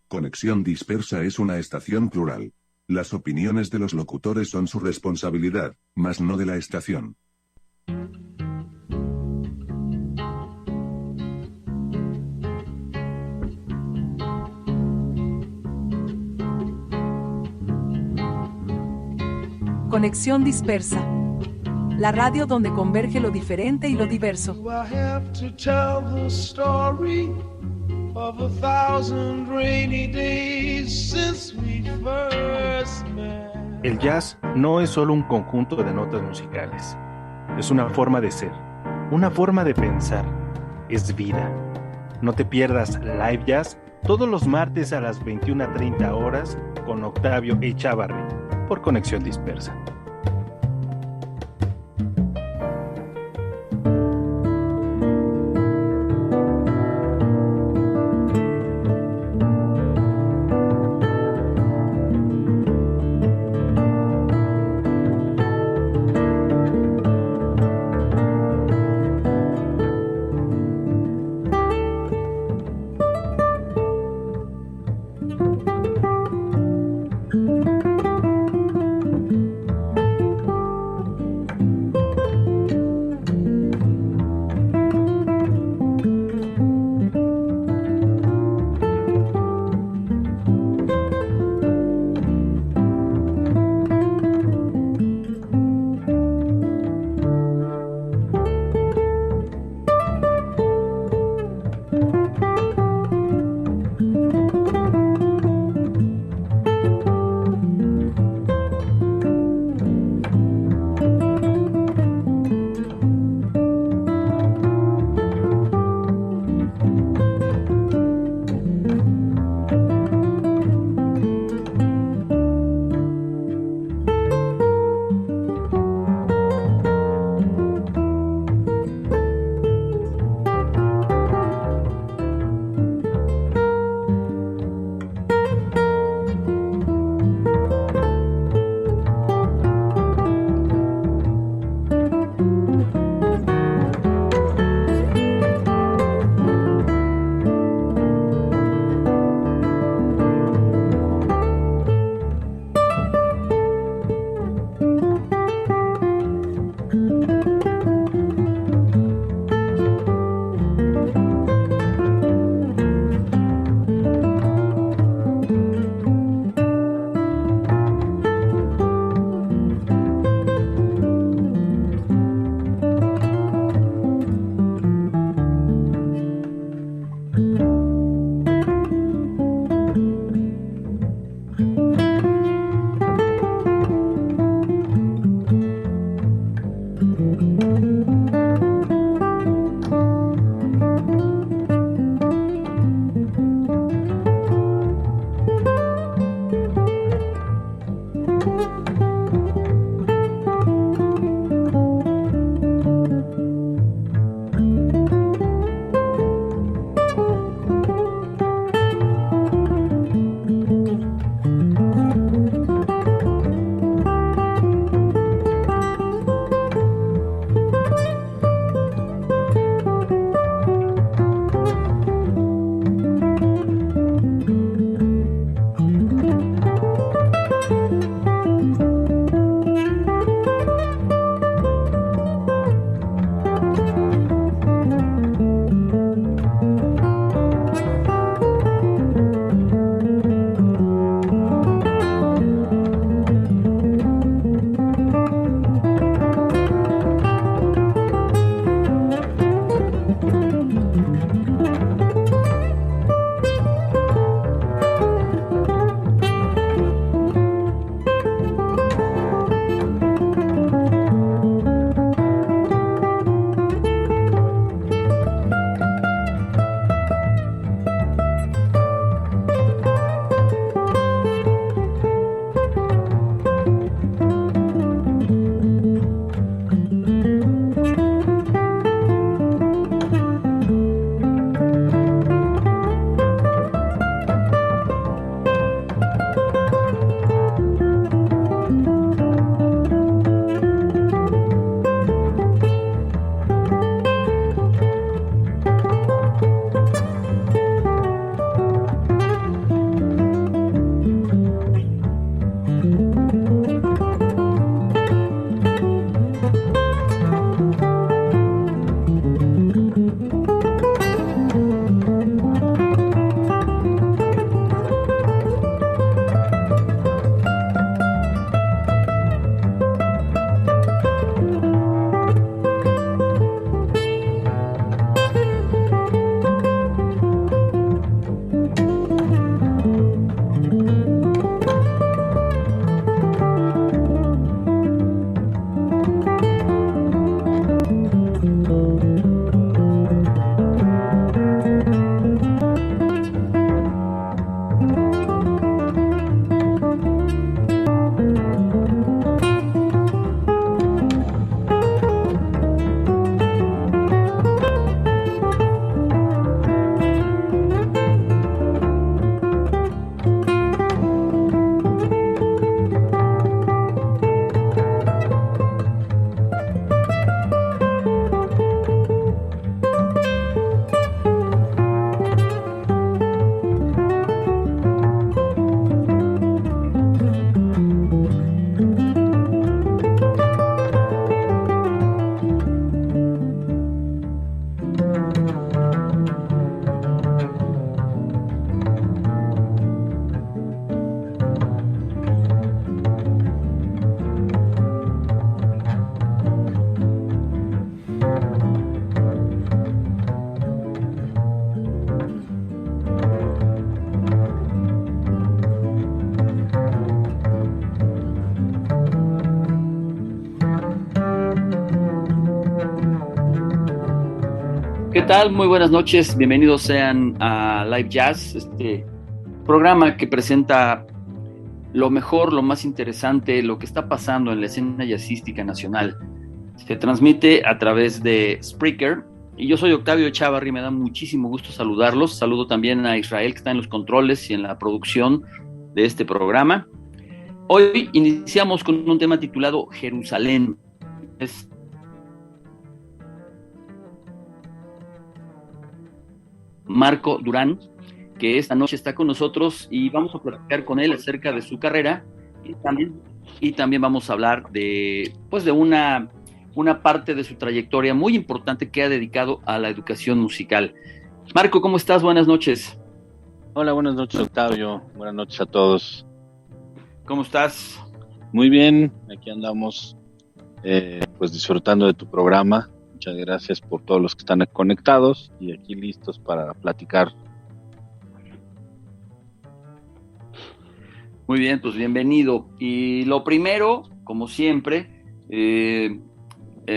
Conexión Dispersa es una estación plural. Las opiniones de los locutores son su responsabilidad, mas no de la estación. Conexión Dispersa. La radio donde converge lo diferente y lo diverso. El jazz no es solo un conjunto de notas musicales. Es una forma de ser, una forma de pensar. Es vida. No te pierdas Live Jazz todos los martes a las 21:30 horas con Octavio Echavarri por Conexión Dispersa. tal? Muy buenas noches, bienvenidos sean a Live Jazz, este programa que presenta lo mejor, lo más interesante, lo que está pasando en la escena jazzística nacional. Se transmite a través de Spreaker y yo soy Octavio Echavarri, me da muchísimo gusto saludarlos. Saludo también a Israel, que está en los controles y en la producción de este programa. Hoy iniciamos con un tema titulado Jerusalén. Es Marco Durán, que esta noche está con nosotros y vamos a platicar con él acerca de su carrera y también vamos a hablar de una parte de su trayectoria muy importante que ha dedicado a la educación musical. Marco, ¿cómo estás? Buenas noches. Hola, buenas noches, Octavio. Buenas noches a todos. ¿Cómo estás? Muy bien, aquí andamos pues disfrutando de tu programa. Muchas gracias por todos los que están conectados y aquí listos para platicar. Muy bien, pues bienvenido. Y lo primero, como siempre,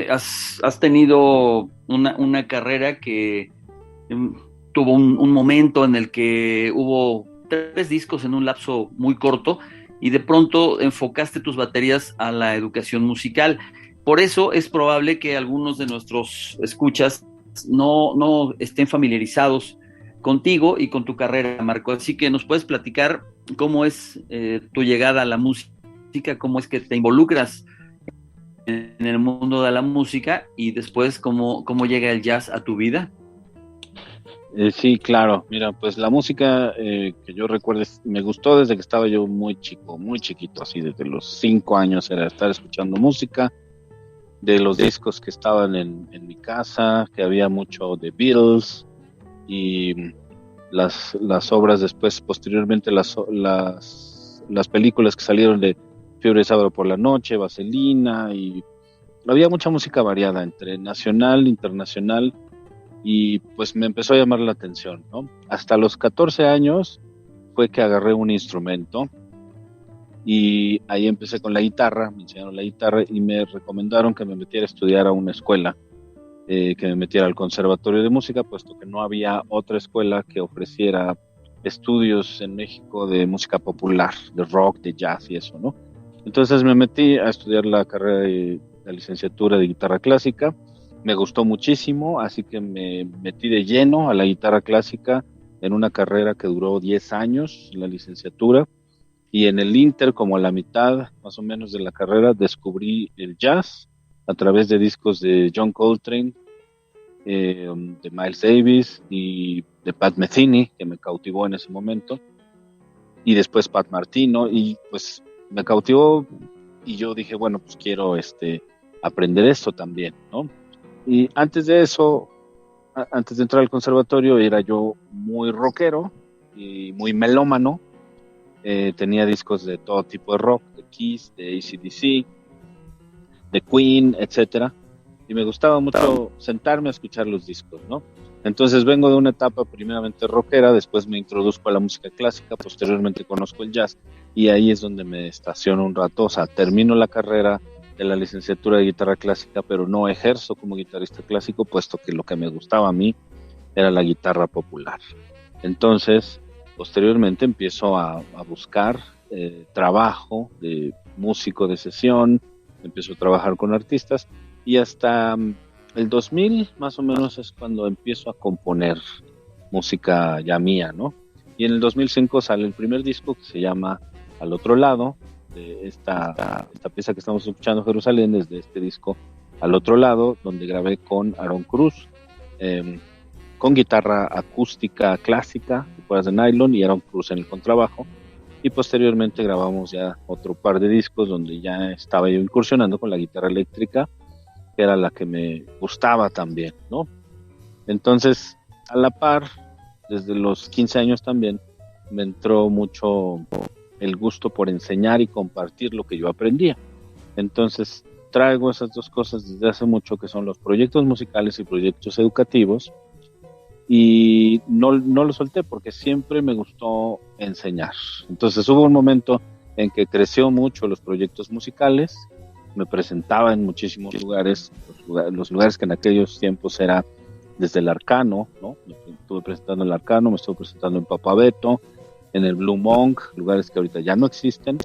has tenido una carrera que tuvo un momento en el que hubo 3 discos en un lapso muy corto y de pronto enfocaste tus baterías a la educación musical. Por eso es probable que algunos de nuestros escuchas no estén familiarizados contigo y con tu carrera, Marco. Así que nos puedes platicar cómo es tu llegada a la música, cómo es que te involucras en el mundo de la música y después cómo llega el jazz a tu vida. Sí, claro. Mira, pues la música que yo recuerdo me gustó desde que estaba yo muy chiquito, así desde los 5 años era estar escuchando música, de los discos que estaban en mi casa, que había mucho de Beatles y las obras después, posteriormente las películas que salieron de Fiebre de Sábado por la Noche, Vaselina, y había mucha música variada entre nacional, internacional, y pues me empezó a llamar la atención, ¿no? Hasta los 14 años fue que agarré un instrumento y ahí empecé con la guitarra, me enseñaron la guitarra y me recomendaron que me metiera a estudiar a una escuela, que me metiera al conservatorio de música, puesto que no había otra escuela que ofreciera estudios en México de música popular, de rock, de jazz y eso, ¿no? Entonces me metí a estudiar la carrera de la licenciatura de guitarra clásica, me gustó muchísimo, así que me metí de lleno a la guitarra clásica en una carrera que duró 10 años, la licenciatura, y en el Inter, como a la mitad más o menos de la carrera, descubrí el jazz a través de discos de John Coltrane, de Miles Davis y de Pat Metheny, que me cautivó en ese momento, y después Pat Martino, y pues me cautivó y yo dije, bueno, pues quiero aprender esto también, ¿no? Y antes de eso, antes de entrar al conservatorio, era yo muy rockero y muy melómano. Tenía discos de todo tipo de rock, de Kiss, de AC/DC, de Queen, etcétera, y me gustaba mucho sentarme a escuchar los discos, ¿no? Entonces vengo de una etapa primeramente rockera, después me introduzco a la música clásica, posteriormente conozco el jazz, y ahí es donde me estaciono un rato, o sea, termino la carrera de la licenciatura de guitarra clásica, pero no ejerzo como guitarrista clásico, puesto que lo que me gustaba a mí era la guitarra popular. Entonces, posteriormente empiezo a buscar trabajo de músico de sesión, empiezo a trabajar con artistas y hasta el 2000 más o menos es cuando empiezo a componer música ya mía, ¿no? Y en el 2005 sale el primer disco que se llama Al Otro Lado, de esta pieza que estamos escuchando, Jerusalén, desde este disco Al Otro Lado, donde grabé con Aaron Cruz, con guitarra acústica clásica, de cuerdas de nylon, y Aaron Cruz en el contrabajo. Y posteriormente grabamos ya otro par de discos donde ya estaba yo incursionando con la guitarra eléctrica, que era la que me gustaba también, ¿no? Entonces, a la par, desde los 15 años también, me entró mucho el gusto por enseñar y compartir lo que yo aprendía. Entonces, traigo esas dos cosas desde hace mucho, que son los proyectos musicales y proyectos educativos, y no lo solté porque siempre me gustó enseñar. Entonces hubo un momento en que creció mucho los proyectos musicales, me presentaba en muchísimos lugares, los lugares que en aquellos tiempos era desde el Arcano, ¿no? Me estuve presentando en el Arcano, me estuve presentando en Papabeto, en el Blue Monk, lugares que ahorita ya no existen,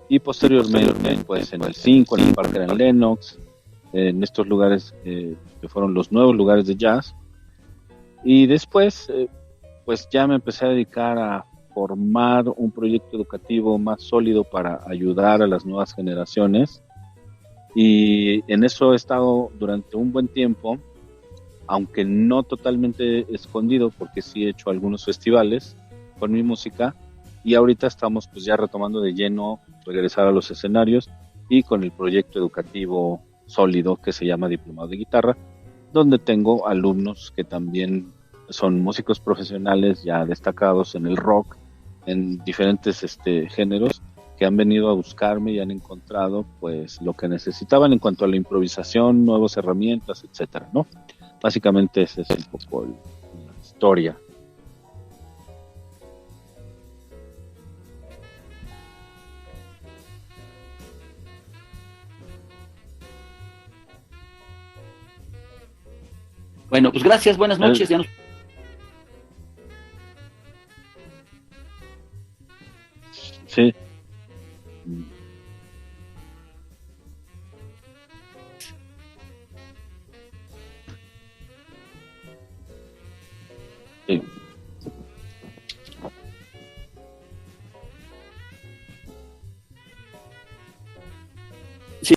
y posteriormente pues en el 5, en el Parker en Lenox, en estos lugares que fueron los nuevos lugares de jazz. Y después pues ya me empecé a dedicar a formar un proyecto educativo más sólido para ayudar a las nuevas generaciones, y en eso he estado durante un buen tiempo, aunque no totalmente escondido, porque sí he hecho algunos festivales con mi música, y ahorita estamos pues ya retomando de lleno regresar a los escenarios y con el proyecto educativo sólido que se llama Diplomado de Guitarra, donde tengo alumnos que también son músicos profesionales ya destacados en el rock, en diferentes géneros, que han venido a buscarme y han encontrado pues lo que necesitaban en cuanto a la improvisación, nuevas herramientas, etcétera, ¿no? Básicamente esa es un poco la historia. Bueno, pues gracias, buenas noches. Ya nos... Sí. Sí. Sí.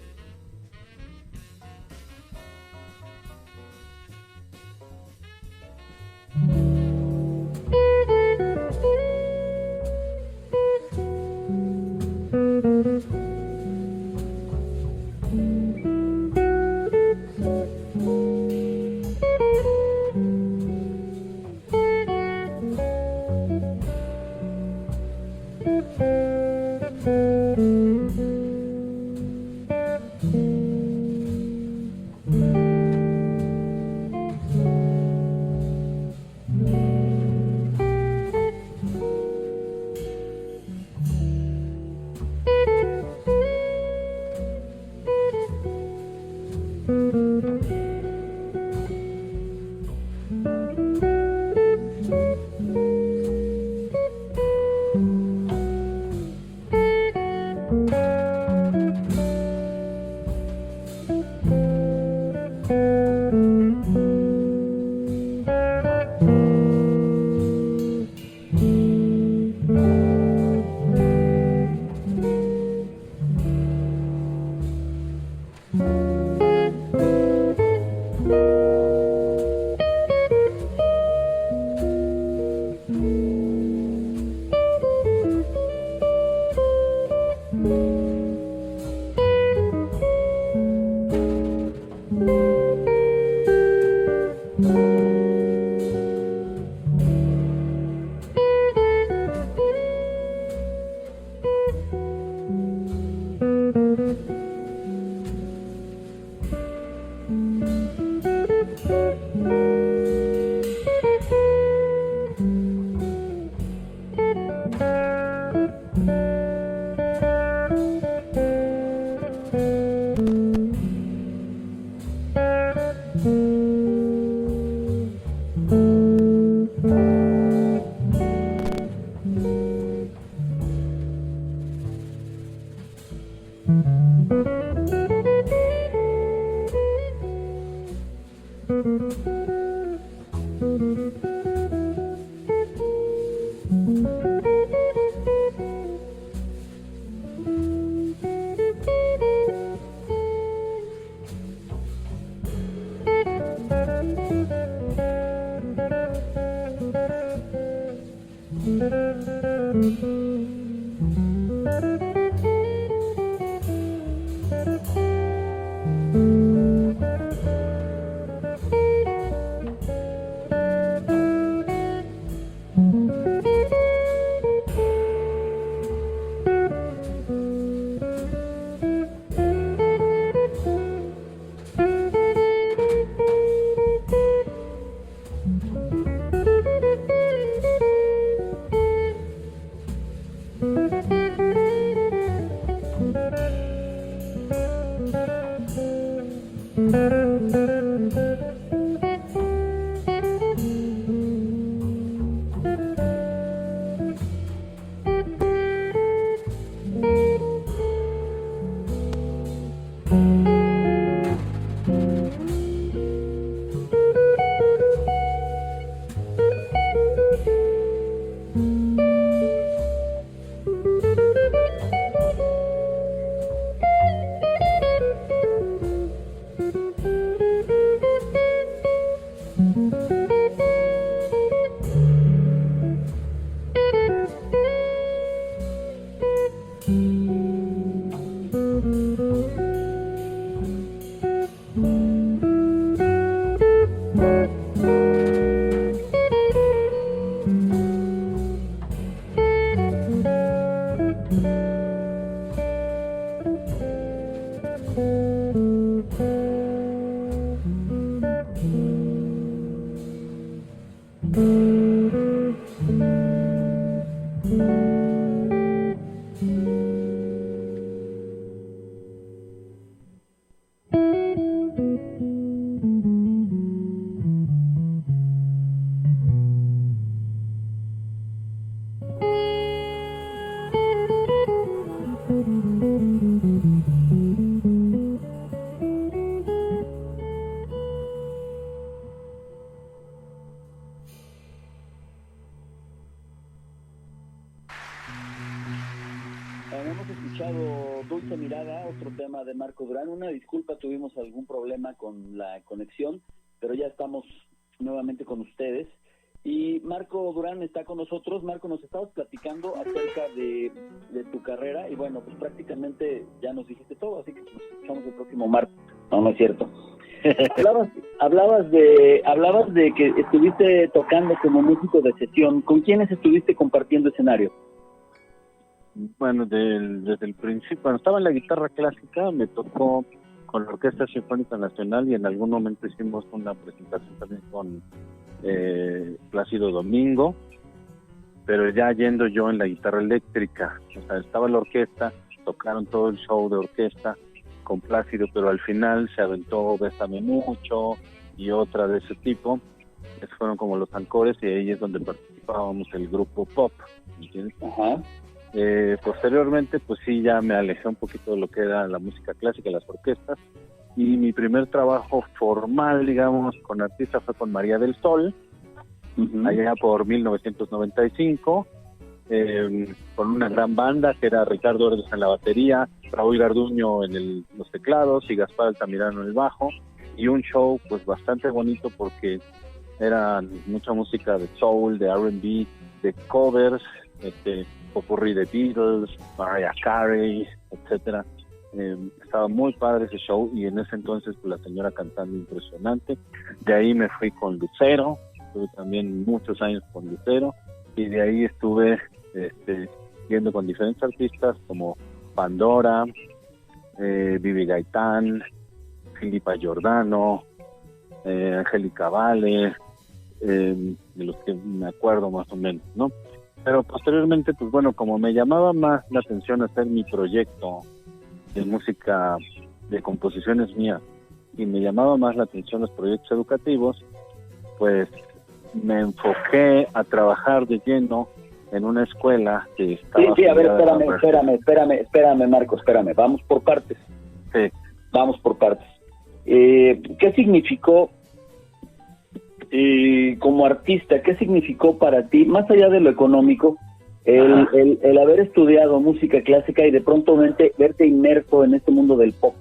Hemos escuchado Dulce Mirada, otro tema de Marco Durán. Una disculpa, tuvimos algún problema con la conexión, pero ya estamos nuevamente con ustedes. Y Marco Durán está con nosotros. Marco, nos estabas platicando acerca de tu carrera y bueno, pues prácticamente ya nos dijiste todo, así que nos escuchamos el próximo martes. No es cierto. Hablabas de que estuviste tocando como músico de sesión. ¿Con quiénes estuviste compartiendo escenario? Bueno, desde el principio, cuando estaba en la guitarra clásica, me tocó con la Orquesta Sinfónica Nacional y en algún momento hicimos una presentación también con Plácido Domingo, pero ya yendo yo en la guitarra eléctrica. O sea, estaba la orquesta, tocaron todo el show de orquesta con Plácido, pero al final se aventó Bésame Mucho y otra de ese tipo. Esos fueron como los ancores y ahí es donde participábamos el grupo pop, ¿entiendes? Ajá. Posteriormente, pues sí, ya me alejé un poquito de lo que era la música clásica, las orquestas, y mi primer trabajo formal, digamos, con artista fue con María del Sol, allá por 1995, con una gran banda que era Ricardo Erdos en la batería, Raúl Garduño en los teclados y Gaspar Altamirano en el bajo, y un show pues bastante bonito porque era mucha música de soul, de R&B, de covers, popurrí de Beatles, Mariah Carey, etcétera. Estaba muy padre ese show y en ese entonces pues, la señora cantando impresionante. De ahí me fui con Lucero, estuve también muchos años con Lucero y de ahí estuve yendo con diferentes artistas como Pandora, Vivi Gaitán, Filipa Giordano, Angélica Vale, de los que me acuerdo más o menos, ¿no? Pero posteriormente, pues bueno, como me llamaba más la atención hacer mi proyecto de música, de composiciones mías, y me llamaba más la atención los proyectos educativos, pues me enfoqué a trabajar de lleno en una escuela que estaba... Sí, a ver, espérame, Marco, espérame, vamos por partes. Sí. Vamos por partes. ¿Qué significó... como artista, ¿qué significó para ti, más allá de lo económico, el haber estudiado música clásica y de pronto verte inmerso en este mundo del pop?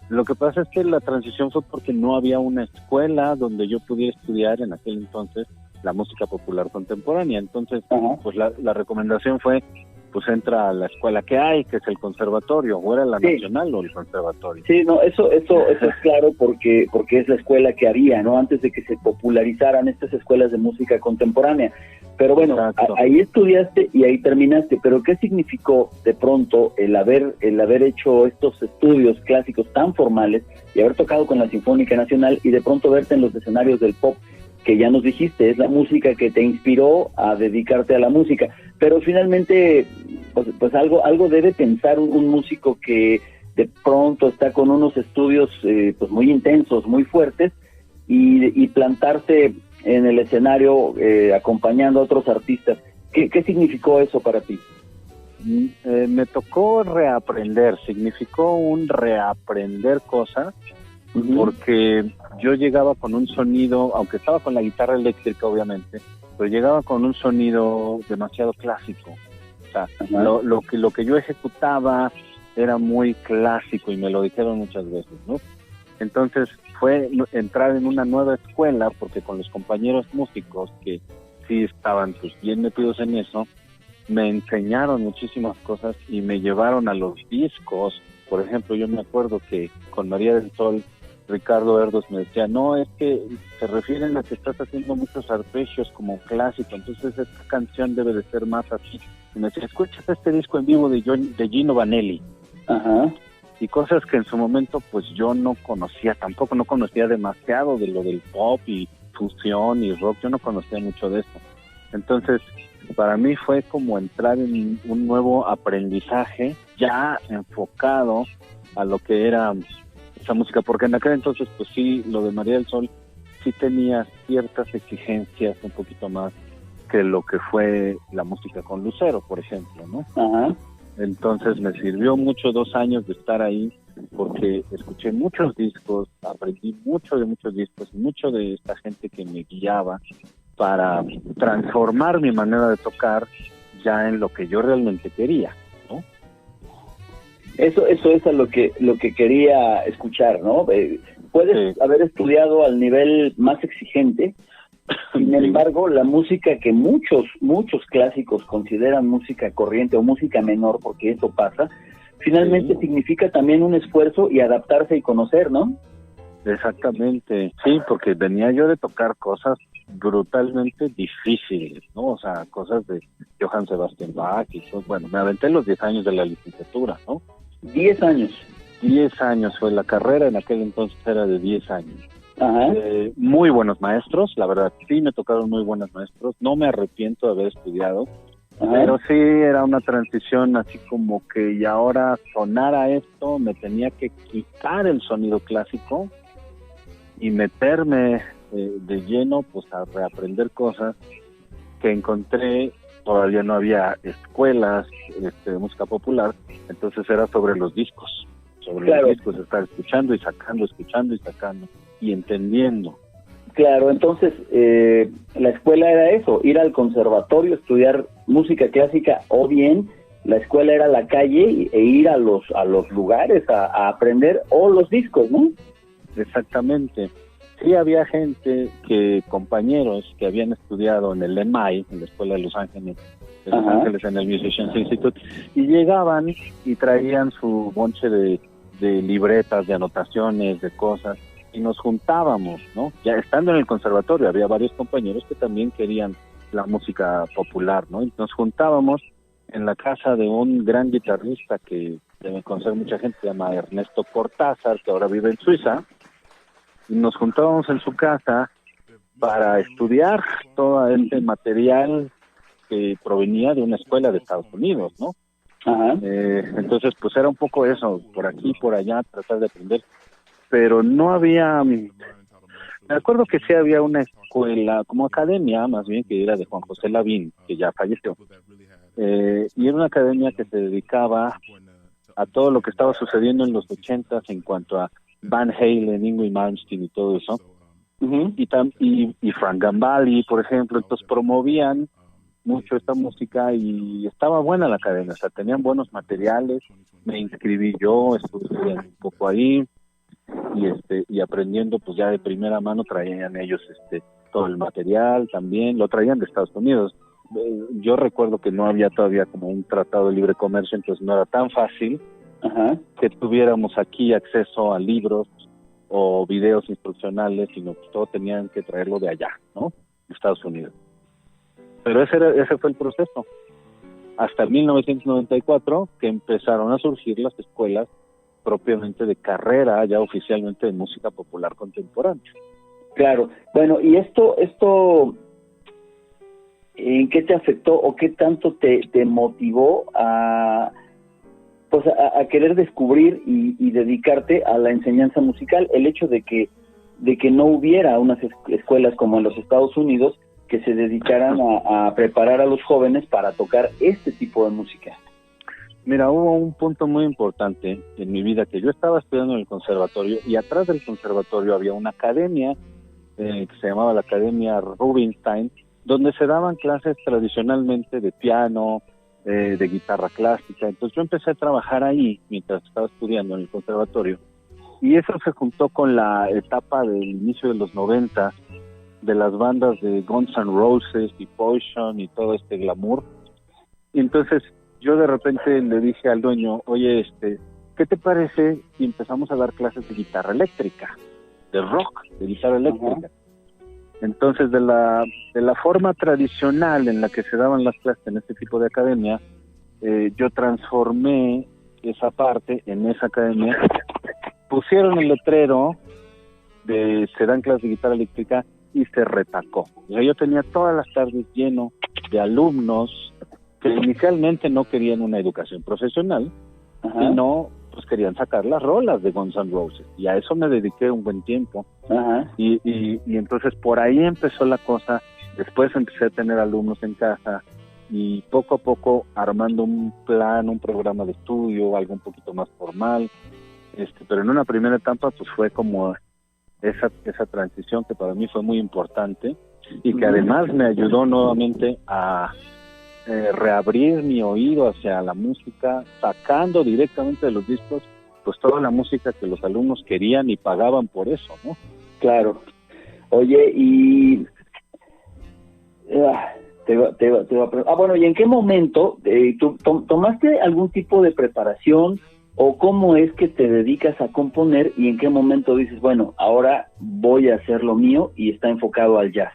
Lo que pasa es que la transición fue porque no había una escuela donde yo pudiera estudiar en aquel entonces la música popular contemporánea. Entonces, pues la recomendación fue, pues entra a la escuela que hay, que es el conservatorio, o era la nacional o el conservatorio. Sí, no, eso es claro porque es la escuela que había, ¿no? Antes de que se popularizaran estas escuelas de música contemporánea. Pero bueno, ahí estudiaste y ahí terminaste, pero ¿qué significó de pronto el haber hecho estos estudios clásicos tan formales y haber tocado con la Sinfónica Nacional y de pronto verte en los escenarios del pop, que ya nos dijiste, es la música que te inspiró a dedicarte a la música, pero finalmente pues algo debe pensar un músico que de pronto está con unos estudios pues muy intensos, muy fuertes, y plantarse en el escenario acompañando a otros artistas. ¿Qué significó eso para ti? Me tocó reaprender, significó un reaprender cosas, porque yo llegaba con un sonido, aunque estaba con la guitarra eléctrica obviamente, pero llegaba con un sonido demasiado clásico. O sea, lo que yo ejecutaba era muy clásico y me lo dijeron muchas veces, ¿no? Entonces fue entrar en una nueva escuela, porque con los compañeros músicos que sí estaban pues bien metidos en eso, me enseñaron muchísimas cosas y me llevaron a los discos. Por ejemplo, yo me acuerdo que con María del Sol, Ricardo Erdos me decía, no, es que se refieren a que estás haciendo muchos arpegios como clásico, entonces esta canción debe de ser más así. Y me decía, escuchas este disco en vivo de Gino Vanelli. Y cosas que en su momento pues yo no conocía, tampoco no conocía demasiado de lo del pop y fusión y rock, yo no conocía mucho de esto. Entonces para mí fue como entrar en un nuevo aprendizaje ya enfocado a lo que era esa música, porque en aquel entonces pues sí, lo de María del Sol sí tenía ciertas exigencias un poquito más que lo que fue la música con Lucero, por ejemplo, ¿no? Ajá. Entonces me sirvió mucho 2 años de estar ahí, porque escuché muchos discos, aprendí mucho de muchos discos, mucho de esta gente que me guiaba para transformar mi manera de tocar ya en lo que yo realmente quería, ¿no? Eso es a lo que quería escuchar, ¿no? Puedes haber estudiado al nivel más exigente, sin embargo, la música que muchos clásicos consideran música corriente o música menor, porque eso pasa, finalmente significa también un esfuerzo y adaptarse y conocer, ¿no? Exactamente, sí, porque venía yo de tocar cosas brutalmente difíciles, ¿no? O sea, cosas de Johann Sebastian Bach y todo. Bueno, me aventé los 10 años de la licenciatura, ¿no? 10 años. 10 años fue la carrera, en aquel entonces era de 10 años. Ajá. Muy buenos maestros, la verdad, sí me tocaron muy buenos maestros, no me arrepiento de haber estudiado, pero sí era una transición así como que y ahora sonara esto, me tenía que quitar el sonido clásico y meterme de lleno pues a reaprender cosas que encontré. Todavía no había escuelas de música popular, entonces era sobre los discos, los discos, estar escuchando y sacando y entendiendo. Claro, entonces la escuela era eso, ir al conservatorio, estudiar música clásica, o bien la escuela era la calle e ir a los lugares a aprender, o los discos, ¿no? Exactamente. Sí había gente, compañeros que habían estudiado en el EMI, en la Escuela de Los Ángeles, en el Musicians Institute, y llegaban y traían su bonche de libretas, de anotaciones, de cosas, y nos juntábamos, ¿no? Ya estando en el conservatorio había varios compañeros que también querían la música popular, ¿no? Y nos juntábamos en la casa de un gran guitarrista que debe conocer mucha gente, se llama Ernesto Cortázar, que ahora vive en Suiza, y nos juntábamos en su casa para estudiar todo este material que provenía de una escuela de Estados Unidos, ¿no? Ajá. Entonces, pues era un poco eso, por aquí, por allá, tratar de aprender, pero no había... Me acuerdo que sí había una escuela, como academia, más bien, que era de Juan José Lavín, que ya falleció, y era una academia que se dedicaba a todo lo que estaba sucediendo en los 80s en cuanto a Van Halen, Yngwie Malmsteen y todo eso, y Frank Gambale, por ejemplo. Entonces promovían mucho esta música y estaba buena la academia, o sea, tenían buenos materiales. Me inscribí yo, estuve un poco ahí y aprendiendo pues ya de primera mano. Traían ellos todo el material, también lo traían de Estados Unidos. Yo recuerdo que no había todavía como un tratado de libre comercio, entonces no era tan fácil que tuviéramos aquí acceso a libros o videos instruccionales, sino que todo tenían que traerlo de allá, ¿no? De Estados Unidos. Pero ese fue el proceso. Hasta 1994 que empezaron a surgir las escuelas propiamente de carrera, ya oficialmente de música popular contemporánea. Claro. Bueno, y esto ¿en qué te afectó o qué tanto te motivó a querer descubrir y dedicarte a la enseñanza musical? El hecho de que no hubiera unas escuelas como en los Estados Unidos que se dedicaran a preparar a los jóvenes para tocar este tipo de música. Mira, hubo un punto muy importante en mi vida, que yo estaba estudiando en el conservatorio, y atrás del conservatorio había una academia que se llamaba la Academia Rubinstein, donde se daban clases tradicionalmente de piano, de guitarra clásica. Entonces yo empecé a trabajar ahí mientras estaba estudiando en el conservatorio, y eso se juntó con la etapa del inicio de los 90 de las bandas de Guns N' Roses y Poison y todo este glamour. Y entonces yo de repente le dije al dueño, oye, ¿qué te parece si empezamos a dar clases de guitarra eléctrica, de rock, de guitarra eléctrica? Entonces, de la forma tradicional en la que se daban las clases en este tipo de academia, yo transformé esa parte en esa academia. Pusieron el letrero de se dan clases de guitarra eléctrica, y se retacó. O sea, yo tenía todas las tardes lleno de alumnos que inicialmente no querían una educación profesional, sino pues querían sacar las rolas de Guns N' Roses, y a eso me dediqué un buen tiempo. Y entonces por ahí empezó la cosa. Después empecé a tener alumnos en casa y poco a poco armando un plan, un programa de estudio, algo un poquito más formal, pero en una primera etapa pues fue como esa transición que para mí fue muy importante y que además me ayudó nuevamente a reabrir mi oído hacia la música, sacando directamente de los discos pues toda la música que los alumnos querían y pagaban por eso, ¿no? Claro. Oye, y te iba a preguntar, bueno, ¿y en qué momento tú tomaste algún tipo de preparación o cómo es que te dedicas a componer y en qué momento dices, bueno, ahora voy a hacer lo mío y está enfocado al jazz?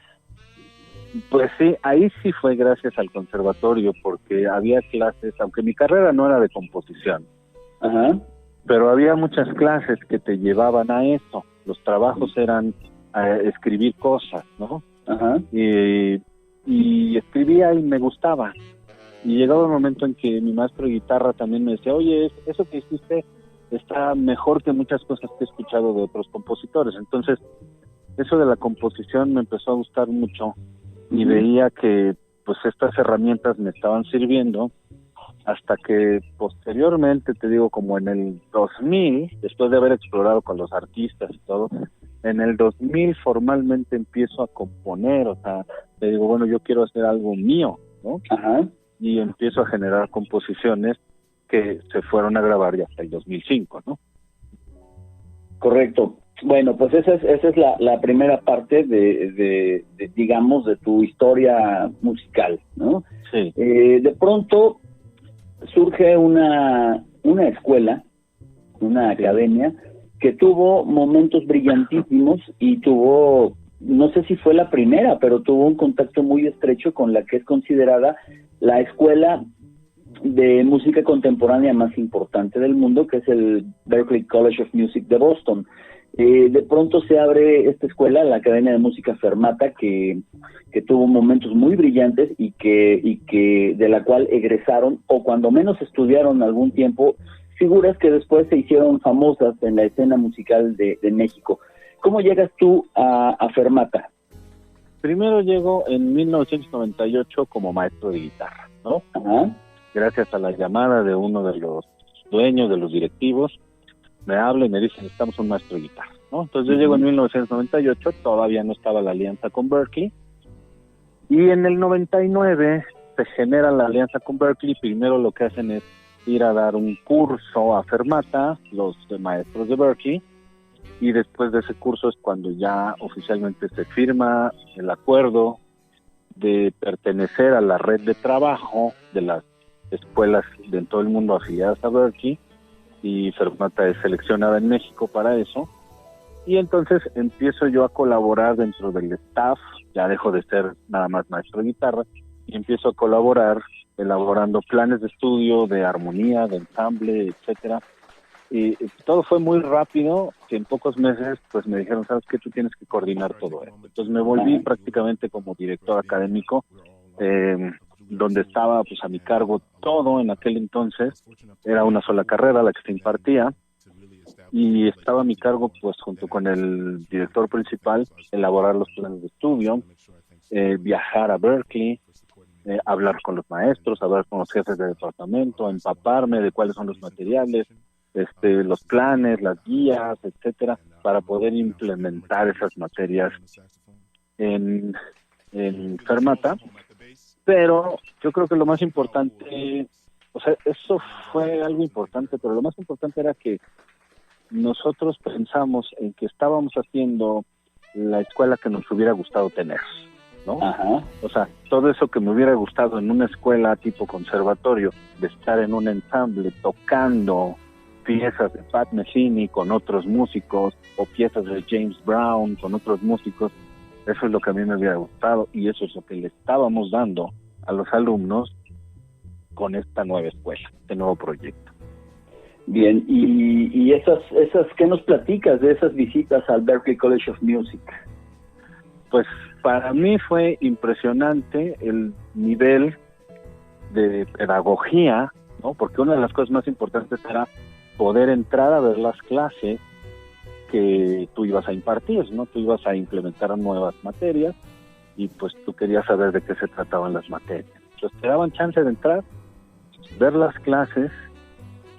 Pues sí, ahí sí fue gracias al conservatorio, porque había clases, aunque mi carrera no era de composición, pero había muchas clases que te llevaban a eso. Los trabajos eran escribir cosas, ¿no? Y escribía y me gustaba. Y llegaba un momento en que mi maestro de guitarra también me decía, oye, eso que hiciste está mejor que muchas cosas que he escuchado de otros compositores. Entonces, eso de la composición me empezó a gustar mucho y veía que pues estas herramientas me estaban sirviendo hasta que posteriormente, te digo, como en el 2000, después de haber explorado con los artistas y todo, en el 2000 formalmente empiezo a componer, o sea, te digo, bueno, yo quiero hacer algo mío, ¿no? Y empiezo a generar composiciones que se fueron a grabar ya hasta el 2005, ¿no? Correcto. Bueno, pues esa es la primera parte de digamos, de tu historia musical, ¿no? Sí. De pronto surge una escuela, una academia, que tuvo momentos brillantísimos y tuvo, no sé si fue la primera, pero tuvo un contacto muy estrecho con la que es considerada la escuela de música contemporánea más importante del mundo, que es el Berklee College of Music de Boston. De pronto se abre esta escuela, la Academia de Música Fermata, que tuvo momentos muy brillantes y que de la cual egresaron, o cuando menos estudiaron algún tiempo, figuras que después se hicieron famosas en la escena musical de México. ¿Cómo llegas tú a Fermata? Primero llego en 1998 como maestro de guitarra, ¿no? Gracias a la llamada de uno de los dueños, de los directivos, me habla y me dice, necesitamos un maestro de guitarra, ¿no? Entonces yo llego en 1998, todavía no estaba la alianza con Berklee, y en el 99 se genera la alianza con Berklee. Primero lo que hacen es ir a dar un curso a Fermata, los maestros de Berklee, y después de ese curso es cuando ya oficialmente se firma el acuerdo de pertenecer a la red de trabajo de las escuelas de todo el mundo afiliadas a Berklee, y Fermata es seleccionada en México para eso, y entonces empiezo yo a colaborar dentro del staff, ya dejo de ser nada más maestro de guitarra, y empiezo a colaborar elaborando planes de estudio, de armonía, de ensamble, etcétera. Y todo fue muy rápido, que en pocos meses pues me dijeron, ¿sabes qué? Tú tienes que coordinar todo esto. Entonces me volví prácticamente como director académico, donde estaba pues a mi cargo todo. En aquel entonces era una sola carrera la que se impartía, y estaba a mi cargo pues junto con el director principal elaborar los planes de estudio, viajar a Berklee, hablar con los maestros, hablar con los jefes de departamento, empaparme de cuáles son los materiales, los planes, las guías, etcétera, para poder implementar esas materias en Fermata. Pero yo creo que lo más importante, o sea, eso fue algo importante, pero lo más importante era que nosotros pensamos en que estábamos haciendo la escuela que nos hubiera gustado tener, ¿no? O sea, todo eso que me hubiera gustado en una escuela tipo conservatorio, de estar en un ensamble tocando piezas de Pat Metheny con otros músicos, o piezas de James Brown con otros músicos, eso es lo que a mí me hubiera gustado, y eso es lo que le estábamos dando a los alumnos con esta nueva escuela, este nuevo proyecto. Bien, y esas, ¿qué nos platicas de esas visitas al Berklee College of Music? Pues para mí fue impresionante el nivel de pedagogía, ¿no? Porque una de las cosas más importantes era poder entrar a ver las clases que tú ibas a impartir, ¿no? Tú ibas a implementar nuevas materias y pues tú querías saber de qué se trataban las materias. Entonces te daban chance de entrar, ver las clases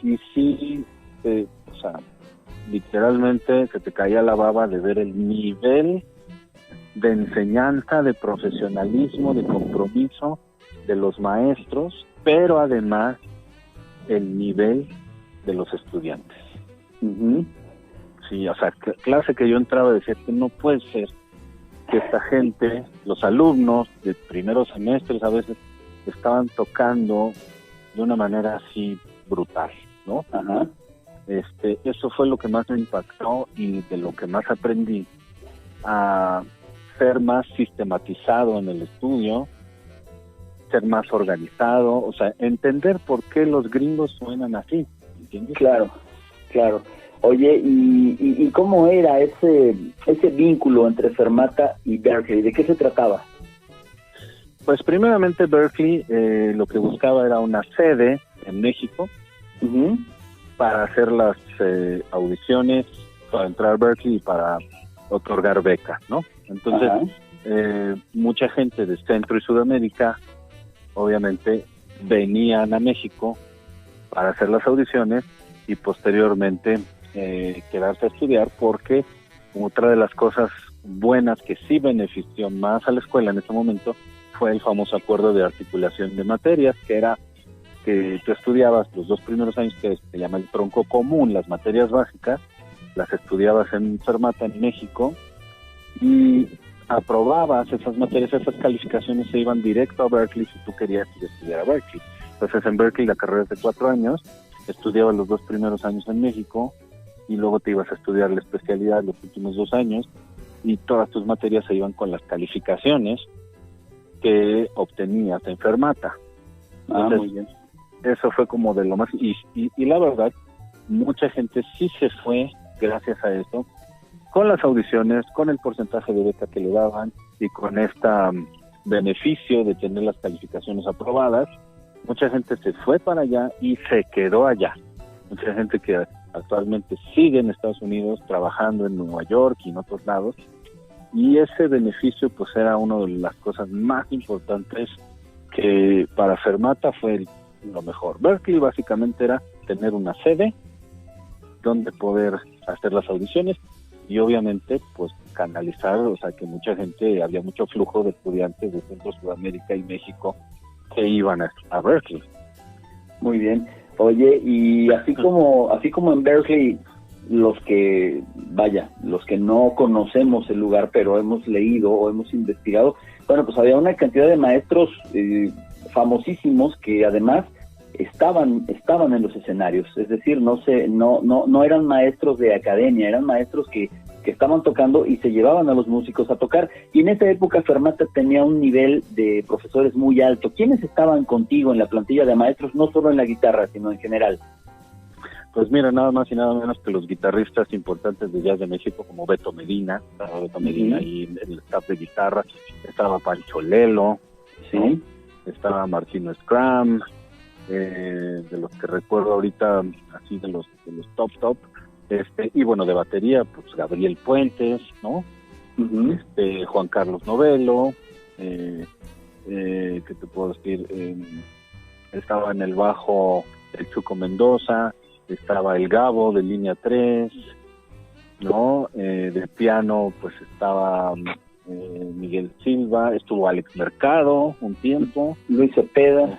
y sí, o sea, literalmente se te caía la baba de ver el nivel de enseñanza, de profesionalismo, de compromiso de los maestros, pero además el nivel de los estudiantes. Uh-huh. Sí, o sea, clase que yo entraba y decía que no puede ser que esta gente, los alumnos de primeros semestres a veces estaban tocando de una manera así brutal, ¿no? Ajá. Eso fue lo que más me impactó y de lo que más aprendí a ser más sistematizado en el estudio, ser más organizado, o sea, entender por qué los gringos suenan así, ¿entiendes? Claro, claro. Oye, ¿y cómo era ese vínculo entre Fermata y Berklee? ¿De qué se trataba? Pues primeramente Berklee lo que buscaba era una sede en México Uh-huh. para hacer las audiciones, para entrar a Berklee y para otorgar becas, ¿no? Entonces, mucha gente de Centro y Sudamérica, obviamente, venían a México para hacer las audiciones y posteriormente quedarse a estudiar, porque otra de las cosas buenas que sí benefició más a la escuela en ese momento fue el famoso acuerdo de articulación de materias, que era que tú estudiabas los 2 primeros años, que se llama el tronco común, las materias básicas, las estudiabas en Fermata, en México, y aprobabas esas materias, esas calificaciones se iban directo a Berklee si tú querías estudiar a Berklee. Entonces en Berklee la carrera es de 4 años, estudiabas los 2 primeros años en México y luego te ibas a estudiar la especialidad los últimos 2 años y todas tus materias se iban con las calificaciones que obtenías en Fermata. Entonces, muy bien. eso fue como de lo más... Y la verdad, mucha gente sí se fue gracias a eso, con las audiciones, con el porcentaje de beca que le daban y con este beneficio de tener las calificaciones aprobadas. Mucha gente se fue para allá y se quedó allá. Mucha gente que actualmente sigue en Estados Unidos trabajando en Nueva York y en otros lados, y ese beneficio pues era una de las cosas más importantes que para Fermata fue lo mejor. Berklee básicamente era tener una sede donde poder hacer las audiciones y obviamente pues canalizar, o sea que mucha gente, había mucho flujo de estudiantes de Centro, Sudamérica y México que iban a Berklee. Muy bien. Oye, y así como en Berklee, los que no conocemos el lugar, pero hemos leído o hemos investigado, bueno, pues había una cantidad de maestros famosísimos que además estaban en los escenarios, es decir, no eran maestros de academia, eran maestros que estaban tocando y se llevaban a los músicos a tocar, y en esa época Fermata tenía un nivel de profesores muy alto. ¿Quiénes estaban contigo en la plantilla de maestros, no solo en la guitarra, sino en general? Pues mira, nada más y nada menos que los guitarristas importantes de jazz de México, como Beto Medina, estaba Beto Medina ahí en el staff de guitarra, estaba Pancho Lelo, sí, ¿no? Estaba Martino Scram, de los que recuerdo ahorita, así de los top, y bueno, de batería, pues Gabriel Puentes, ¿no? Uh-huh. Juan Carlos Novelo, ¿qué te puedo decir? Estaba en el bajo el Chuco Mendoza, estaba el Gabo de Línea 3, ¿no? De piano, pues estaba Miguel Silva, estuvo Alex Mercado un tiempo, Luis Cepeda,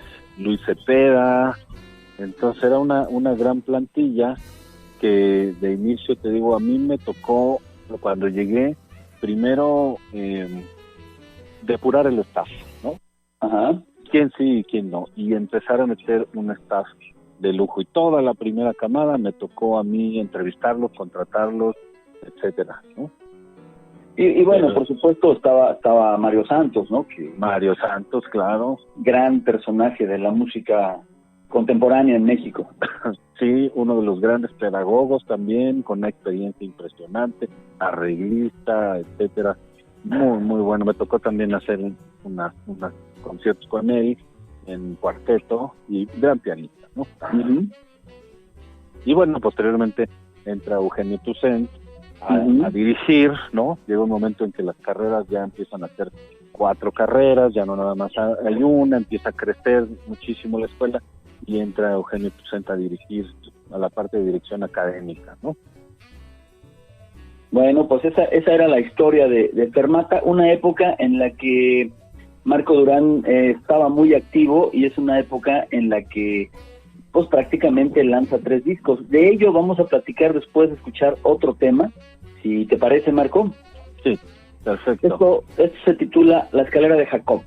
entonces era una gran plantilla que de inicio, te digo, a mí me tocó, cuando llegué, primero depurar el staff, ¿no? Ajá. Quién sí y quién no, y empezar a meter un staff de lujo, y toda la primera camada me tocó a mí entrevistarlos, contratarlos, etcétera, ¿no? Y bueno, por supuesto estaba Mario Santos, ¿no? Mario Santos, claro. Gran personaje de la música contemporánea en México. Sí, uno de los grandes pedagogos también, con una experiencia impresionante, arreglista, etcétera. muy, muy bueno. Me tocó también hacer unos conciertos con él en cuarteto y gran pianista, ¿no? Uh-huh. Y bueno, posteriormente entra Eugenio Toussaint a dirigir, ¿no? Llega un momento en que las carreras ya empiezan a ser 4 carreras, ya no nada más hay una, empieza a crecer muchísimo la escuela y entra Eugenio Toussaint a dirigir a la parte de dirección académica, ¿no? Bueno, pues esa era la historia de Fermata, una época en la que Marco Durán estaba muy activo y es una época en la que pues prácticamente lanza 3 discos. De ello vamos a platicar después de escuchar otro tema, si te parece, Marco. Sí, perfecto. Esto se titula La escalera de Jacob.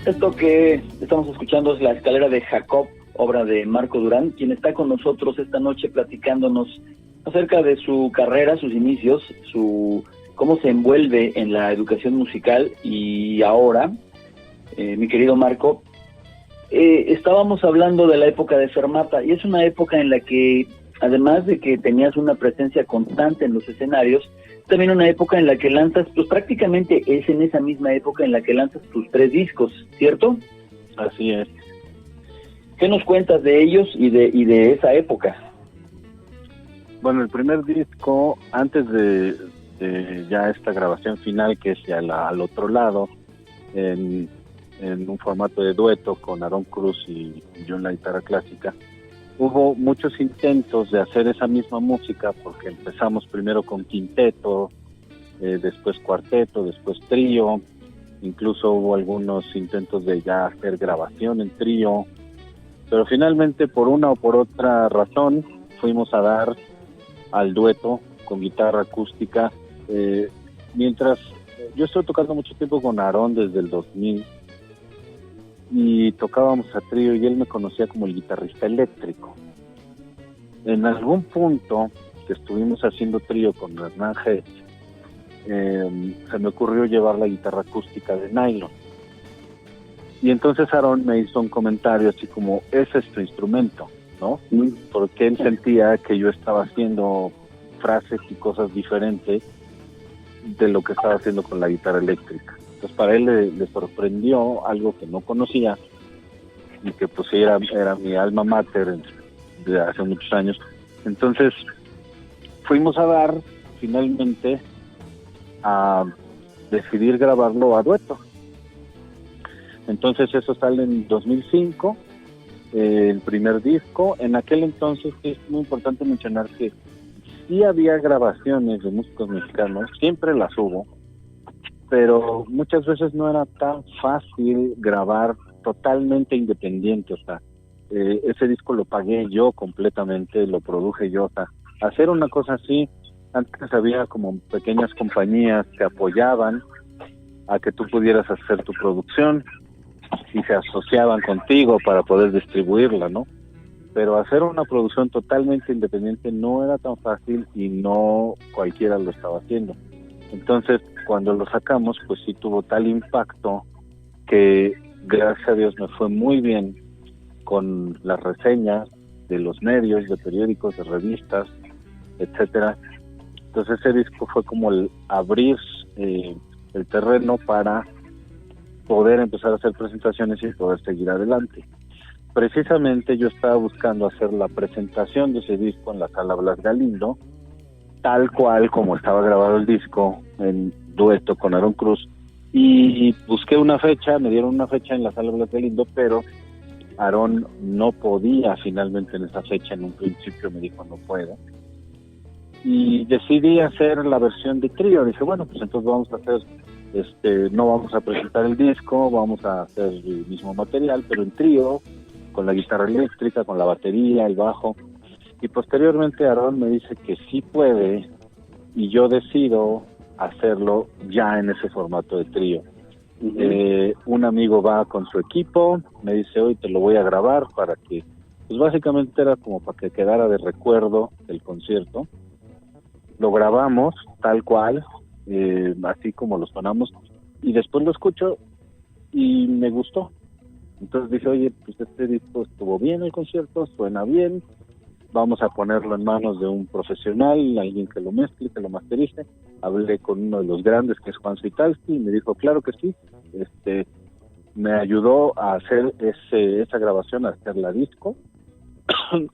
Esto que estamos escuchando es La escalera de Jacob, obra de Marco Durán, quien está con nosotros esta noche platicándonos acerca de su carrera, sus inicios, cómo se envuelve en la educación musical. Y ahora, mi querido Marco, estábamos hablando de la época de Fermata, y es una época en la que, además de que tenías una presencia constante en los escenarios, también una época en la que lanzas, pues prácticamente es en esa misma época en la que lanzas tus 3 discos, ¿cierto? Así es. ¿Qué nos cuentas de ellos y de esa época? Bueno, el primer disco, antes de ya esta grabación final, que es ya al otro lado, en un formato de dueto con Aarón Cruz y yo en la guitarra clásica, hubo muchos intentos de hacer esa misma música, porque empezamos primero con quinteto, después cuarteto, después trío, incluso hubo algunos intentos de ya hacer grabación en trío, pero finalmente por una o por otra razón fuimos a dar al dueto con guitarra acústica, mientras yo estoy tocando mucho tiempo con Aarón desde el 2000, y tocábamos a trío y él me conocía como el guitarrista eléctrico. En algún punto que estuvimos haciendo trío con Hernán Hetz, se me ocurrió llevar la guitarra acústica de nylon. Y entonces Aarón me hizo un comentario así como, ese es tu instrumento, ¿no? Porque él sentía que yo estaba haciendo frases y cosas diferentes de lo que estaba haciendo con la guitarra eléctrica. Entonces para él le sorprendió algo que no conocía y que pues era mi alma mater de hace muchos años. Entonces fuimos a dar finalmente a decidir grabarlo a dueto. Entonces eso sale en 2005, el primer disco. En aquel entonces es muy importante mencionar que sí había grabaciones de músicos mexicanos, siempre las hubo, pero muchas veces no era tan fácil grabar totalmente independiente. O sea, ese disco lo pagué yo completamente, lo produje yo. O sea, hacer una cosa así, antes había como pequeñas compañías que apoyaban a que tú pudieras hacer tu producción y se asociaban contigo para poder distribuirla, ¿no? Pero hacer una producción totalmente independiente no era tan fácil y no cualquiera lo estaba haciendo. Entonces, cuando lo sacamos, pues sí tuvo tal impacto que, gracias a Dios, me fue muy bien con las reseñas de los medios, de periódicos, de revistas, etcétera. Entonces ese disco fue como el abrir el terreno para poder empezar a hacer presentaciones y poder seguir adelante. Precisamente yo estaba buscando hacer la presentación de ese disco en la Sala Blas Galindo, tal cual como estaba grabado el disco, en dueto con Aarón Cruz, y busqué una fecha, me dieron una fecha en la Sala Blas Galindo, pero Aarón no podía finalmente en esa fecha. En un principio me dijo no puedo, y decidí hacer la versión de trío. Dije, bueno, pues entonces vamos a hacer, no vamos a presentar el disco, vamos a hacer el mismo material, pero en trío, con la guitarra eléctrica, con la batería, el bajo. Y posteriormente Aarón me dice que sí puede, y yo decido hacerlo ya en ese formato de trío. Un amigo va con su equipo, me dice, hoy te lo voy a grabar para que, pues básicamente era como para que quedara de recuerdo el concierto. Lo grabamos tal cual, así como lo sonamos, y después lo escucho y me gustó. Entonces dije, oye, pues este disco estuvo bien, el concierto suena bien, vamos a ponerlo en manos de un profesional, alguien que lo mezcle, que lo masterice. Hablé con uno de los grandes, que es Juan Citalski, y me dijo, claro que sí. Me ayudó a hacer esa grabación, a hacer la disco,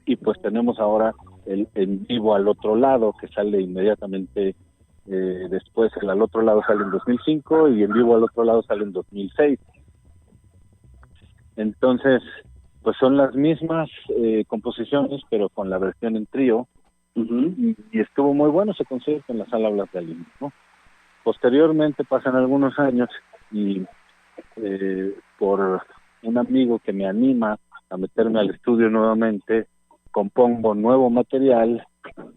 y pues tenemos ahora el en vivo al otro lado, que sale inmediatamente después. El al otro lado sale en 2005 y en vivo al otro lado sale en 2006. Entonces, pues son las mismas composiciones, pero con la versión en trío. Y estuvo muy bueno ese concierto en la Sala Blas Galindo, ¿no? Posteriormente pasan algunos años y por un amigo que me anima a meterme al estudio nuevamente, compongo nuevo material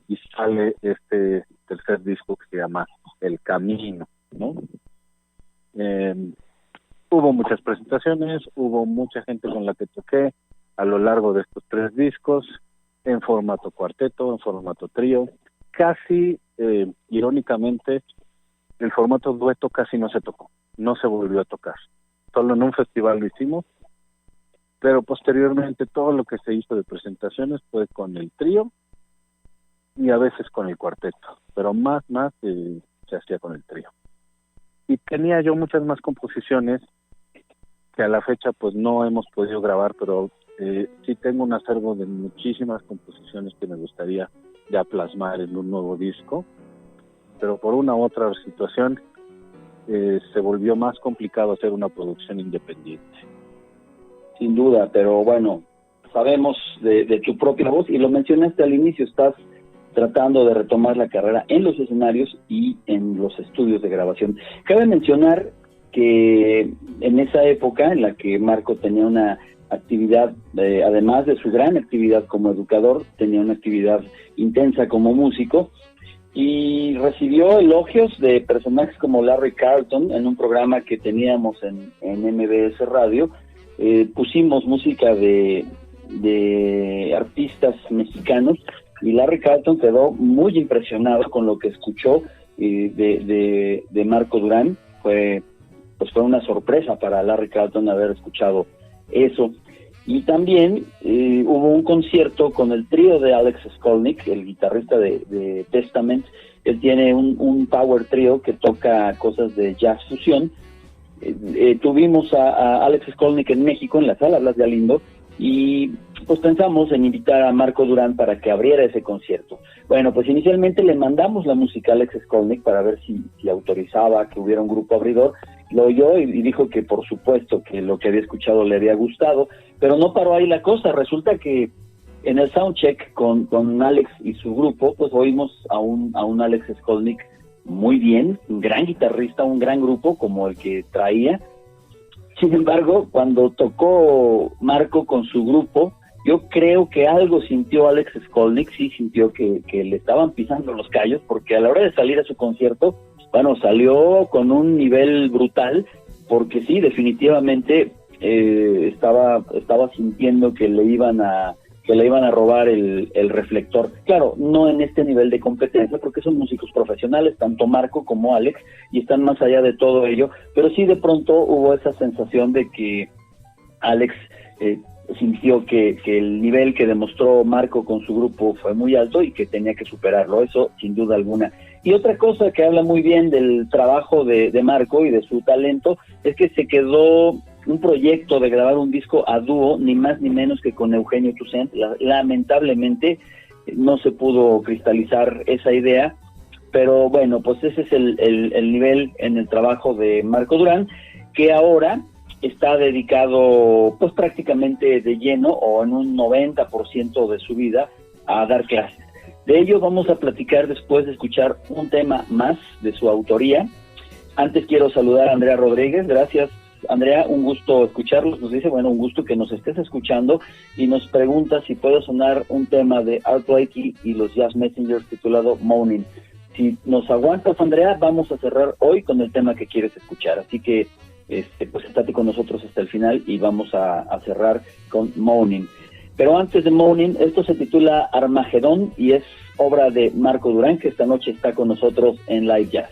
y sale este tercer disco que se llama El Camino, ¿no? hubo muchas presentaciones, hubo mucha gente con la que toqué a lo largo de estos 3 discos, en formato cuarteto, en formato trío. Casi, irónicamente, el formato dueto casi no se tocó, no se volvió a tocar. Solo en un festival lo hicimos, pero posteriormente todo lo que se hizo de presentaciones fue con el trío y a veces con el cuarteto, pero más se hacía con el trío. Y tenía yo muchas más composiciones que a la fecha pues no hemos podido grabar, pero sí tengo un acervo de muchísimas composiciones que me gustaría ya plasmar en un nuevo disco, pero por una u otra situación se volvió más complicado hacer una producción independiente. Sin duda, pero bueno, sabemos de tu propia voz, y lo mencionaste al inicio, estás tratando de retomar la carrera en los escenarios y en los estudios de grabación. Cabe mencionar que en esa época en la que Marco tenía una actividad, además de su gran actividad como educador, tenía una actividad intensa como músico, y recibió elogios de personajes como Larry Carlton en un programa que teníamos en MBS Radio. Pusimos música de artistas mexicanos, y Larry Carlton quedó muy impresionado con lo que escuchó de Marco Durán. Fue una sorpresa para Larry Carlton haber escuchado eso. Y también hubo un concierto con el trío de Alex Skolnick, el guitarrista de Testament. Él tiene un power trío que toca cosas de jazz fusión. Tuvimos a Alex Skolnick en México, en la Sala Blas Galindo, y pues pensamos en invitar a Marco Durán para que abriera ese concierto. Bueno, pues inicialmente le mandamos la música a Alex Skolnick para ver si autorizaba que hubiera un grupo abridor. Lo oyó y dijo que por supuesto que lo que había escuchado le había gustado, pero no paró ahí la cosa. Resulta que en el soundcheck con Alex y su grupo, pues oímos a un Alex Skolnick muy bien, un gran guitarrista, un gran grupo como el que traía. Sin embargo, cuando tocó Marco con su grupo, yo creo que algo sintió Alex Skolnick, sí sintió que le estaban pisando los callos, porque a la hora de salir a su concierto, bueno, salió con un nivel brutal, porque sí, definitivamente estaba sintiendo que le iban a robar el reflector. Claro, no en este nivel de competencia, porque son músicos profesionales, tanto Marco como Alex, y están más allá de todo ello, pero sí de pronto hubo esa sensación de que Alex sintió que el nivel que demostró Marco con su grupo fue muy alto y que tenía que superarlo, eso sin duda alguna. Y otra cosa que habla muy bien del trabajo de Marco y de su talento es que se quedó un proyecto de grabar un disco a dúo, ni más ni menos que con Eugenio Toussaint. Lamentablemente no se pudo cristalizar esa idea, pero bueno, pues ese es el nivel en el trabajo de Marco Durán, que ahora está dedicado pues prácticamente de lleno, o en un 90% de su vida, a dar clases. De ello vamos a platicar después de escuchar un tema más de su autoría. Antes quiero saludar a Andrea Rodríguez. Gracias, Andrea, un gusto escucharlos. Nos dice, bueno, un gusto que nos estés escuchando, y nos pregunta si puede sonar un tema de Art Blakey y los Jazz Messengers titulado Moaning. Si nos aguantas, Andrea, vamos a cerrar hoy con el tema que quieres escuchar, así que pues estate con nosotros hasta el final y vamos a cerrar con Moaning. Pero antes de Moaning, esto se titula Armagedón y es obra de Marco Durán, que esta noche está con nosotros en Live Jazz.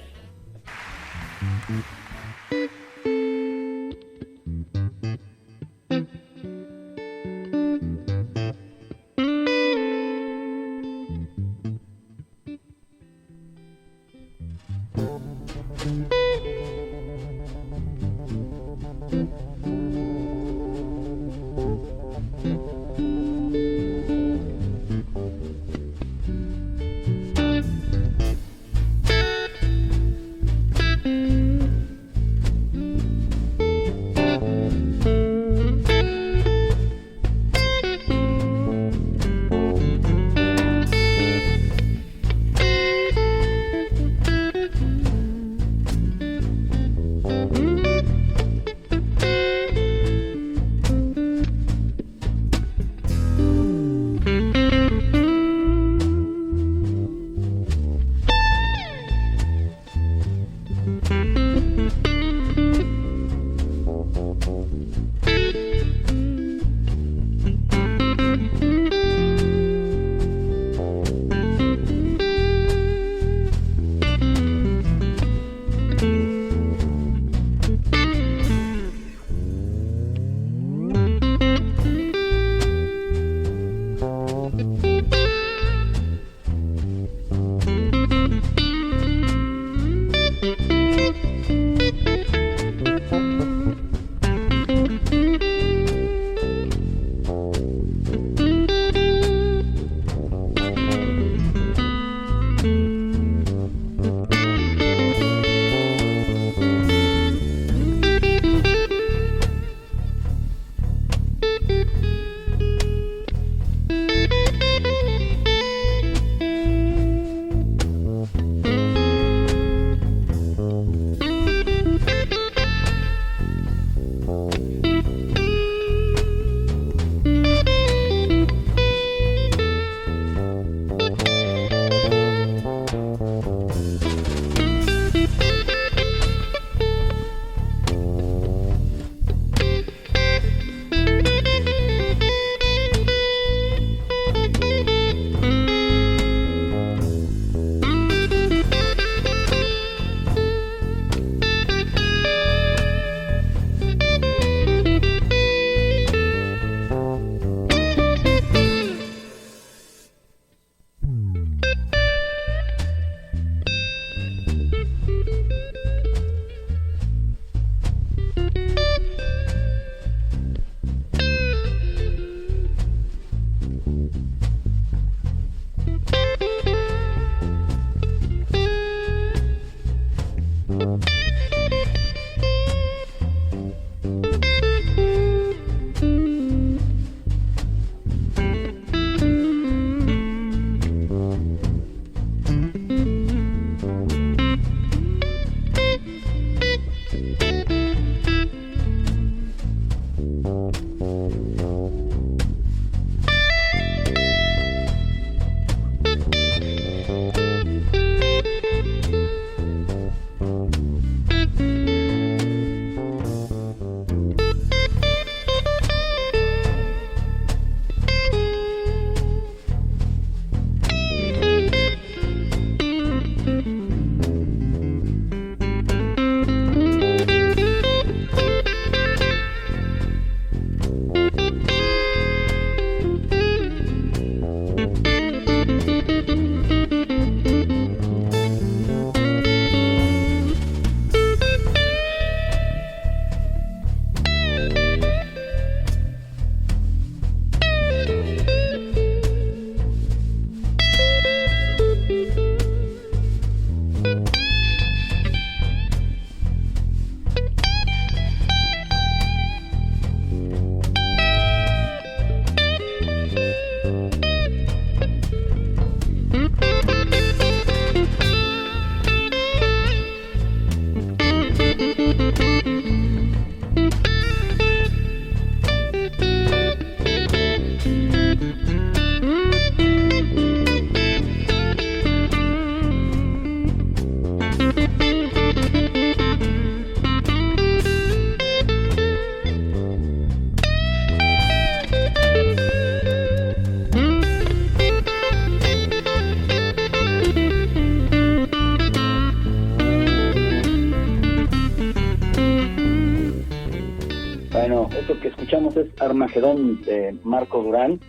Esto que escuchamos es Armagedón de Marco Durán,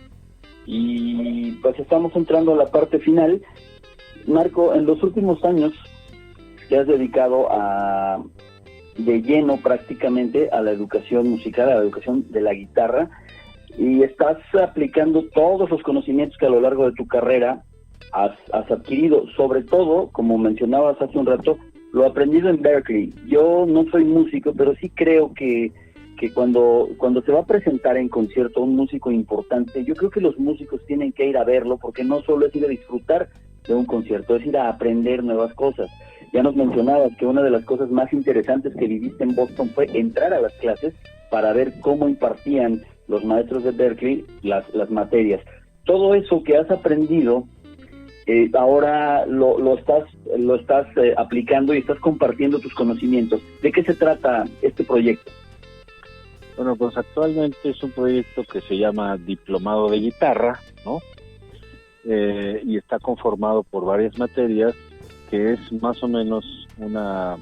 y pues estamos entrando a la parte final. Marco, en los últimos años te has dedicado de lleno prácticamente a la educación musical, a la educación de la guitarra, y estás aplicando todos los conocimientos que a lo largo de tu carrera has adquirido, sobre todo, como mencionabas hace un rato, lo aprendido en Berklee. Yo no soy músico, pero sí creo que cuando se va a presentar en concierto un músico importante, yo creo que los músicos tienen que ir a verlo, porque no solo es ir a disfrutar de un concierto, es ir a aprender nuevas cosas. Ya nos mencionabas que una de las cosas más interesantes que viviste en Boston fue entrar a las clases para ver cómo impartían los maestros de Berklee las materias. Todo eso que has aprendido, ahora lo estás aplicando y estás compartiendo tus conocimientos. ¿De qué se trata este proyecto? Bueno, pues actualmente es un proyecto que se llama Diplomado de Guitarra, ¿no? Y está conformado por varias materias, que es más o menos una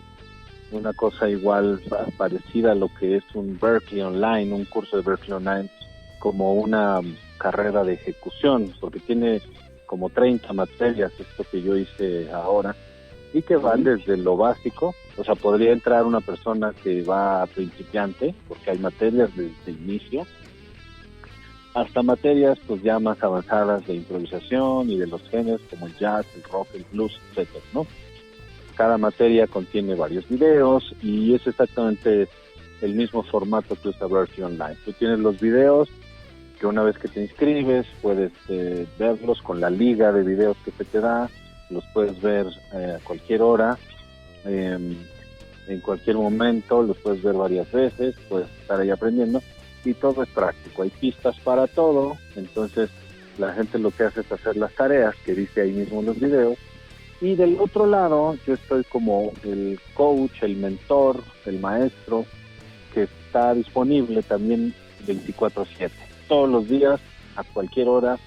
cosa igual, parecida a lo que es un Berklee Online, un curso de Berklee Online, como una carrera de ejecución, porque tiene como 30 materias, esto que yo hice ahora, y que van desde lo básico, o sea, podría entrar una persona que va a principiante, porque hay materias desde inicio, hasta materias pues ya más avanzadas de improvisación y de los géneros como el jazz, el rock, el blues, etcétera, ¿no? Cada materia contiene varios videos y es exactamente el mismo formato que usa Berklee Online. Tú tienes los videos que una vez que te inscribes puedes verlos con la liga de videos que se te da, los puedes ver a cualquier hora, en cualquier momento, los puedes ver varias veces, puedes estar ahí aprendiendo y todo es práctico, hay pistas para todo, entonces la gente lo que hace es hacer las tareas que dice ahí mismo en los videos. Y del otro lado, yo estoy como el coach, el mentor, el maestro, que está disponible también 24/7. Todos los días, a cualquier hora,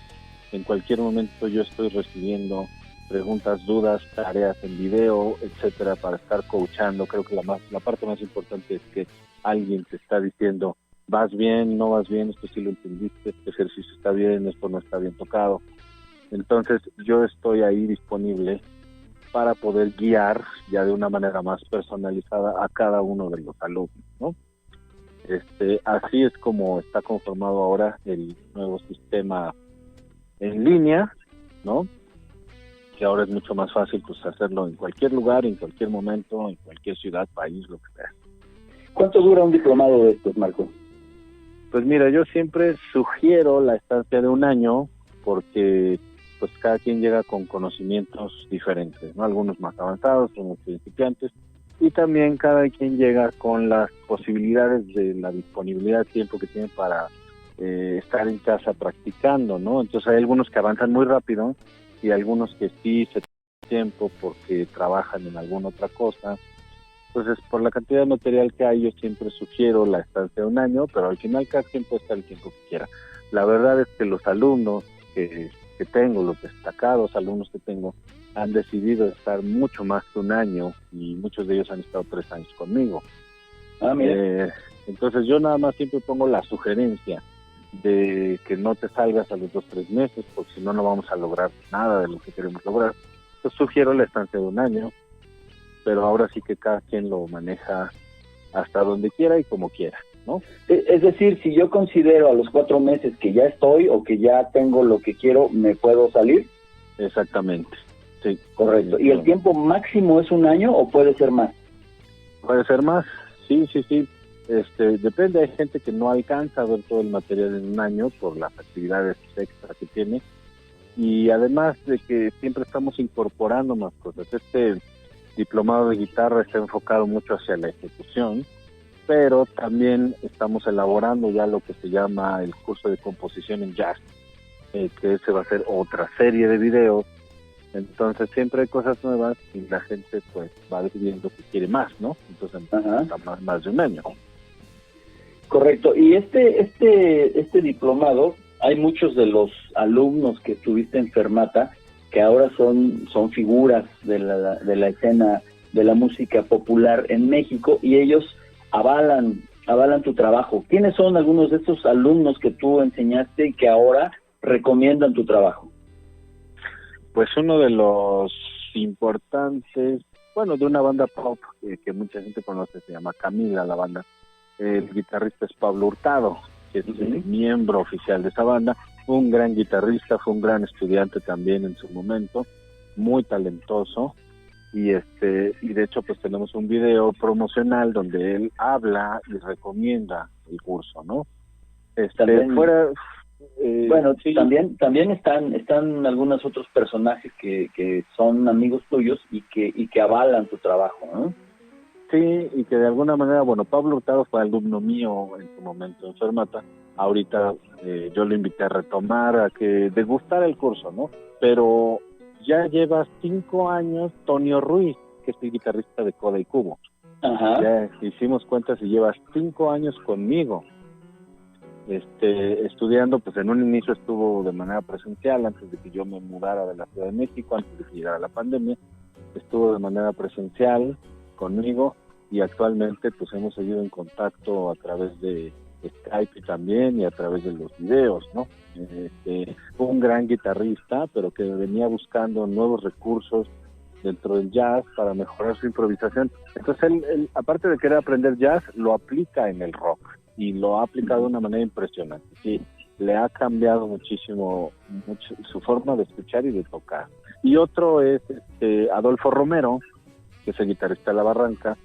en cualquier momento yo estoy recibiendo preguntas, dudas, tareas en video, etcétera, para estar coachando. Creo que la parte más importante es que alguien te está diciendo, vas bien, no vas bien, esto sí lo entendiste, este ejercicio está bien, esto no está bien tocado. Entonces yo estoy ahí disponible para poder guiar ya de una manera más personalizada a cada uno de los alumnos, ¿no? Así es como está conformado ahora el nuevo sistema en línea, ¿no? Que ahora es mucho más fácil pues hacerlo en cualquier lugar, en cualquier momento, en cualquier ciudad, país, lo que sea. ¿Cuánto dura un diplomado de estos, Marco? Pues mira, yo siempre sugiero la estancia de 1 año porque pues cada quien llega con conocimientos diferentes, ¿no? Algunos más avanzados, algunos principiantes, y también cada quien llega con las posibilidades de la disponibilidad de tiempo que tiene para estar en casa practicando, ¿no? Entonces hay algunos que avanzan muy rápido y algunos que sí se toman tiempo porque trabajan en alguna otra cosa. Entonces, por la cantidad de material que hay, yo siempre sugiero la estancia de 1 año, pero al final cada quien puede estar el tiempo que quiera. La verdad es que los alumnos que tengo, los destacados alumnos que tengo, han decidido estar mucho más que 1 año y muchos de ellos han estado 3 años conmigo. Mira. Entonces yo nada más siempre pongo la sugerencia de que no te salgas a los 2-3 meses, porque si no, no vamos a lograr nada de lo que queremos lograr. Yo sugiero la estancia de 1 año, pero ahora sí que cada quien lo maneja hasta donde quiera y como quiera, ¿no? Es decir, si yo considero a los 4 meses que ya estoy o que ya tengo lo que quiero, ¿me puedo salir? Exactamente, sí. Correcto. ¿Y el tiempo máximo es 1 año o puede ser más? Puede ser más, sí. Depende, hay gente que no alcanza a ver todo el material en 1 año por las actividades extras que tiene, y además de que siempre estamos incorporando más cosas. Este diplomado de guitarra está enfocado mucho hacia la ejecución, pero también estamos elaborando ya lo que se llama el curso de composición en jazz, que ese va a ser otra serie de videos. Entonces siempre hay cosas nuevas y la gente pues va decidiendo que quiere más, ¿no? Entonces está más de 1 año. Correcto. Y este diplomado, hay muchos de los alumnos que estuviste en Fermata que ahora son figuras de la escena de la música popular en México, y ellos avalan avalan tu trabajo. ¿Quiénes son algunos de estos alumnos que tú enseñaste y que ahora recomiendan tu trabajo? Pues uno de los importantes, bueno, de una banda pop que mucha gente conoce, se llama Camila, la banda. El guitarrista es Pablo Hurtado, que es el miembro oficial de esa banda. Fue un gran guitarrista, fue un gran estudiante también en su momento, muy talentoso. Y de hecho pues tenemos un video promocional donde él habla y recomienda el curso, ¿no? Bueno, sí. también están algunos otros personajes que son amigos tuyos y que avalan tu trabajo, ¿no? Sí, y que de alguna manera, bueno, Pablo Hurtado fue alumno mío en su momento en Fermata. Ahorita yo lo invité a retomar, a que degustara el curso, ¿no? Pero ya lleva 5 años Tonio Ruiz, que es el guitarrista de Coda y Cubo. Ajá. Ya hicimos cuentas y lleva 5 años conmigo. Estudiando, pues en un inicio estuvo de manera presencial, antes de que yo me mudara de la Ciudad de México, antes de que llegara la pandemia, estuvo de manera presencial conmigo, y actualmente pues hemos seguido en contacto a través de Skype también y a través de los videos, ¿no? Fue un gran guitarrista, pero que venía buscando nuevos recursos dentro del jazz para mejorar su improvisación. Entonces él, aparte de querer aprender jazz, lo aplica en el rock y lo ha aplicado de una manera impresionante. Sí, le ha cambiado muchísimo su forma de escuchar y de tocar. Y otro es Adolfo Romero, que es el guitarrista de La Barranca.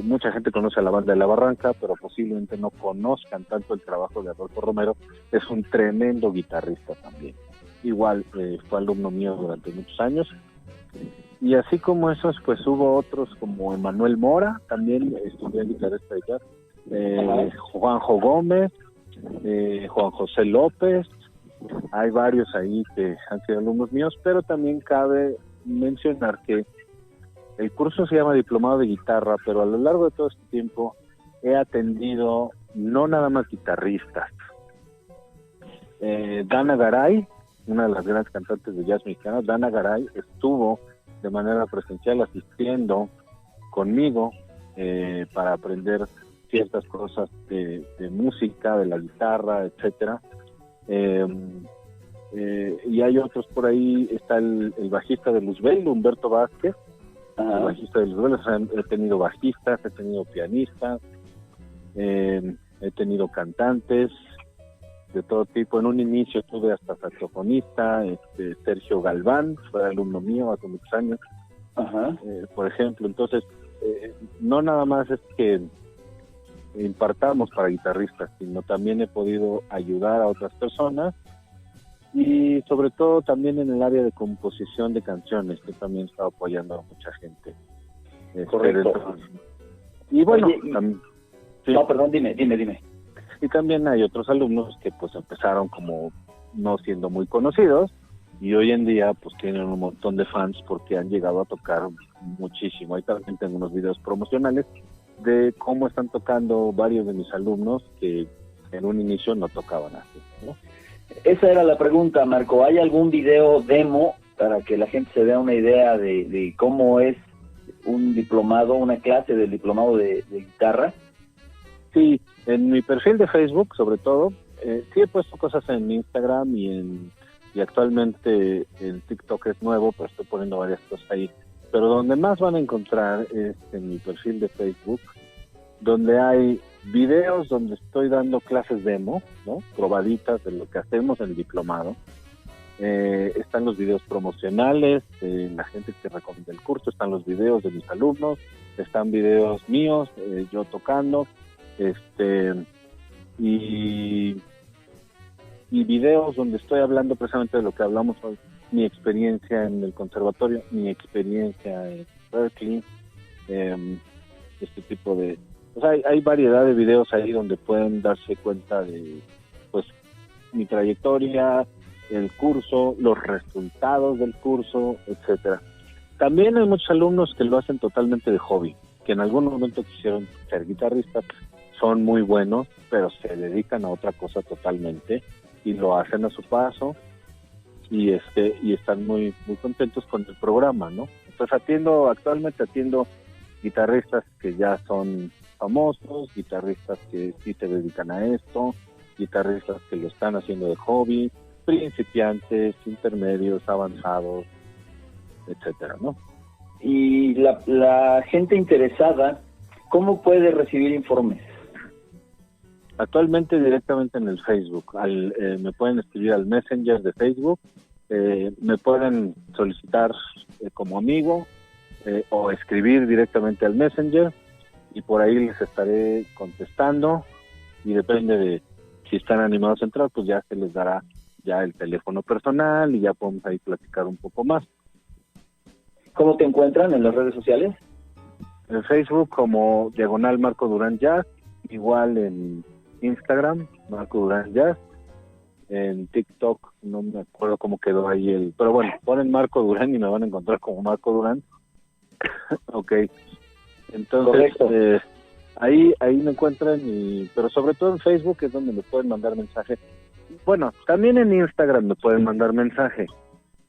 Mucha gente conoce a la banda de La Barranca, pero posiblemente no conozcan tanto el trabajo de Adolfo Romero. Es un tremendo guitarrista también. Igual fue alumno mío durante muchos años. Y así como esos, pues hubo otros como Emanuel Mora, también estudió guitarrista de jazz. Juanjo Gómez, Juan José López. Hay varios ahí que han sido alumnos míos, pero también cabe mencionar que el curso se llama Diplomado de Guitarra, pero a lo largo de todo este tiempo he atendido no nada más guitarristas. Dana Garay, una de las grandes cantantes de jazz mexicanas, Dana Garay, estuvo de manera presencial asistiendo conmigo para aprender ciertas cosas de música, de la guitarra, etcétera. Y hay otros por ahí, está el bajista de Luzbel, Humberto Vázquez. El bajista de Luzbel. He tenido bajistas, he tenido pianistas, he tenido cantantes de todo tipo. En un inicio tuve hasta saxofonista, Sergio Galván, fue alumno mío hace muchos años, por ejemplo. Entonces, no nada más es que impartamos para guitarristas, sino también he podido ayudar a otras personas, y sobre todo también en el área de composición de canciones, que también está apoyando a mucha gente. Correcto. Y bueno, Oye, sí. No, perdón, dime. Y también hay otros alumnos que pues empezaron como no siendo muy conocidos, y hoy en día pues tienen un montón de fans porque han llegado a tocar muchísimo. Ahí también tengo unos videos promocionales de cómo están tocando varios de mis alumnos que en un inicio no tocaban así, ¿no? Esa era la pregunta, Marco. ¿Hay algún video demo para que la gente se dé una idea de cómo es un diplomado, una clase del diplomado de guitarra? Sí, en mi perfil de Facebook, sobre todo, sí he puesto cosas en Instagram y actualmente el TikTok es nuevo, pero estoy poniendo varias cosas ahí. Pero donde más van a encontrar es en mi perfil de Facebook, donde hay videos donde estoy dando clases demo, ¿no? Probaditas de lo que hacemos en el diplomado. Están los videos promocionales de la gente que recomienda el curso, están los videos de mis alumnos, están videos míos, yo tocando, y videos donde estoy hablando precisamente de lo que hablamos hoy, mi experiencia en el conservatorio, mi experiencia en Berklee, este tipo de... Pues hay variedad de videos ahí donde pueden darse cuenta de pues mi trayectoria, el curso, los resultados del curso, etcétera. También hay muchos alumnos que lo hacen totalmente de hobby, que en algún momento quisieron ser guitarristas, son muy buenos, pero se dedican a otra cosa totalmente y lo hacen a su paso, y están muy muy contentos con el programa, ¿no? Entonces actualmente atiendo guitarristas que ya son famosos, guitarristas que sí se dedican a esto, guitarristas que lo están haciendo de hobby, principiantes, intermedios, avanzados, etcétera, ¿no? Y la gente interesada, ¿cómo puede recibir informes? Actualmente directamente en el Facebook. Me pueden escribir al Messenger de Facebook, me pueden solicitar como amigo o escribir directamente al Messenger y por ahí les estaré contestando y depende de si están animados a entrar, pues ya se les dará ya el teléfono personal y ya podemos ahí platicar un poco más. ¿Cómo te encuentran en las redes sociales? En Facebook como Diagonal Marco Durán Jazz, igual en Instagram, Marco Durán Jazz, en TikTok, no me acuerdo cómo quedó ahí pero bueno, ponen Marco Durán y me van a encontrar como Marco Durán. Ok, entonces ahí me encuentran, pero sobre todo en Facebook es donde me pueden mandar mensaje. Bueno, también en Instagram me pueden mandar mensaje.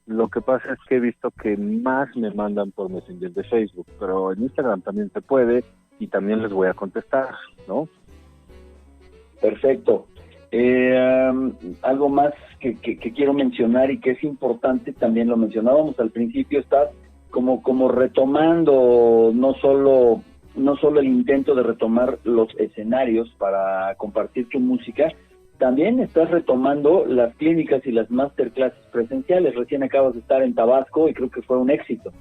Lo que pasa es que he visto que más me mandan por Messenger de Facebook, pero en Instagram también se puede y también les voy a contestar, ¿no? Perfecto. Algo más que quiero mencionar y que es importante, también lo mencionábamos al principio, estás como retomando no solo el intento de retomar los escenarios para compartir tu música, también estás retomando las clínicas y las masterclasses presenciales. Recién acabas de estar en Tabasco y creo que fue un éxito.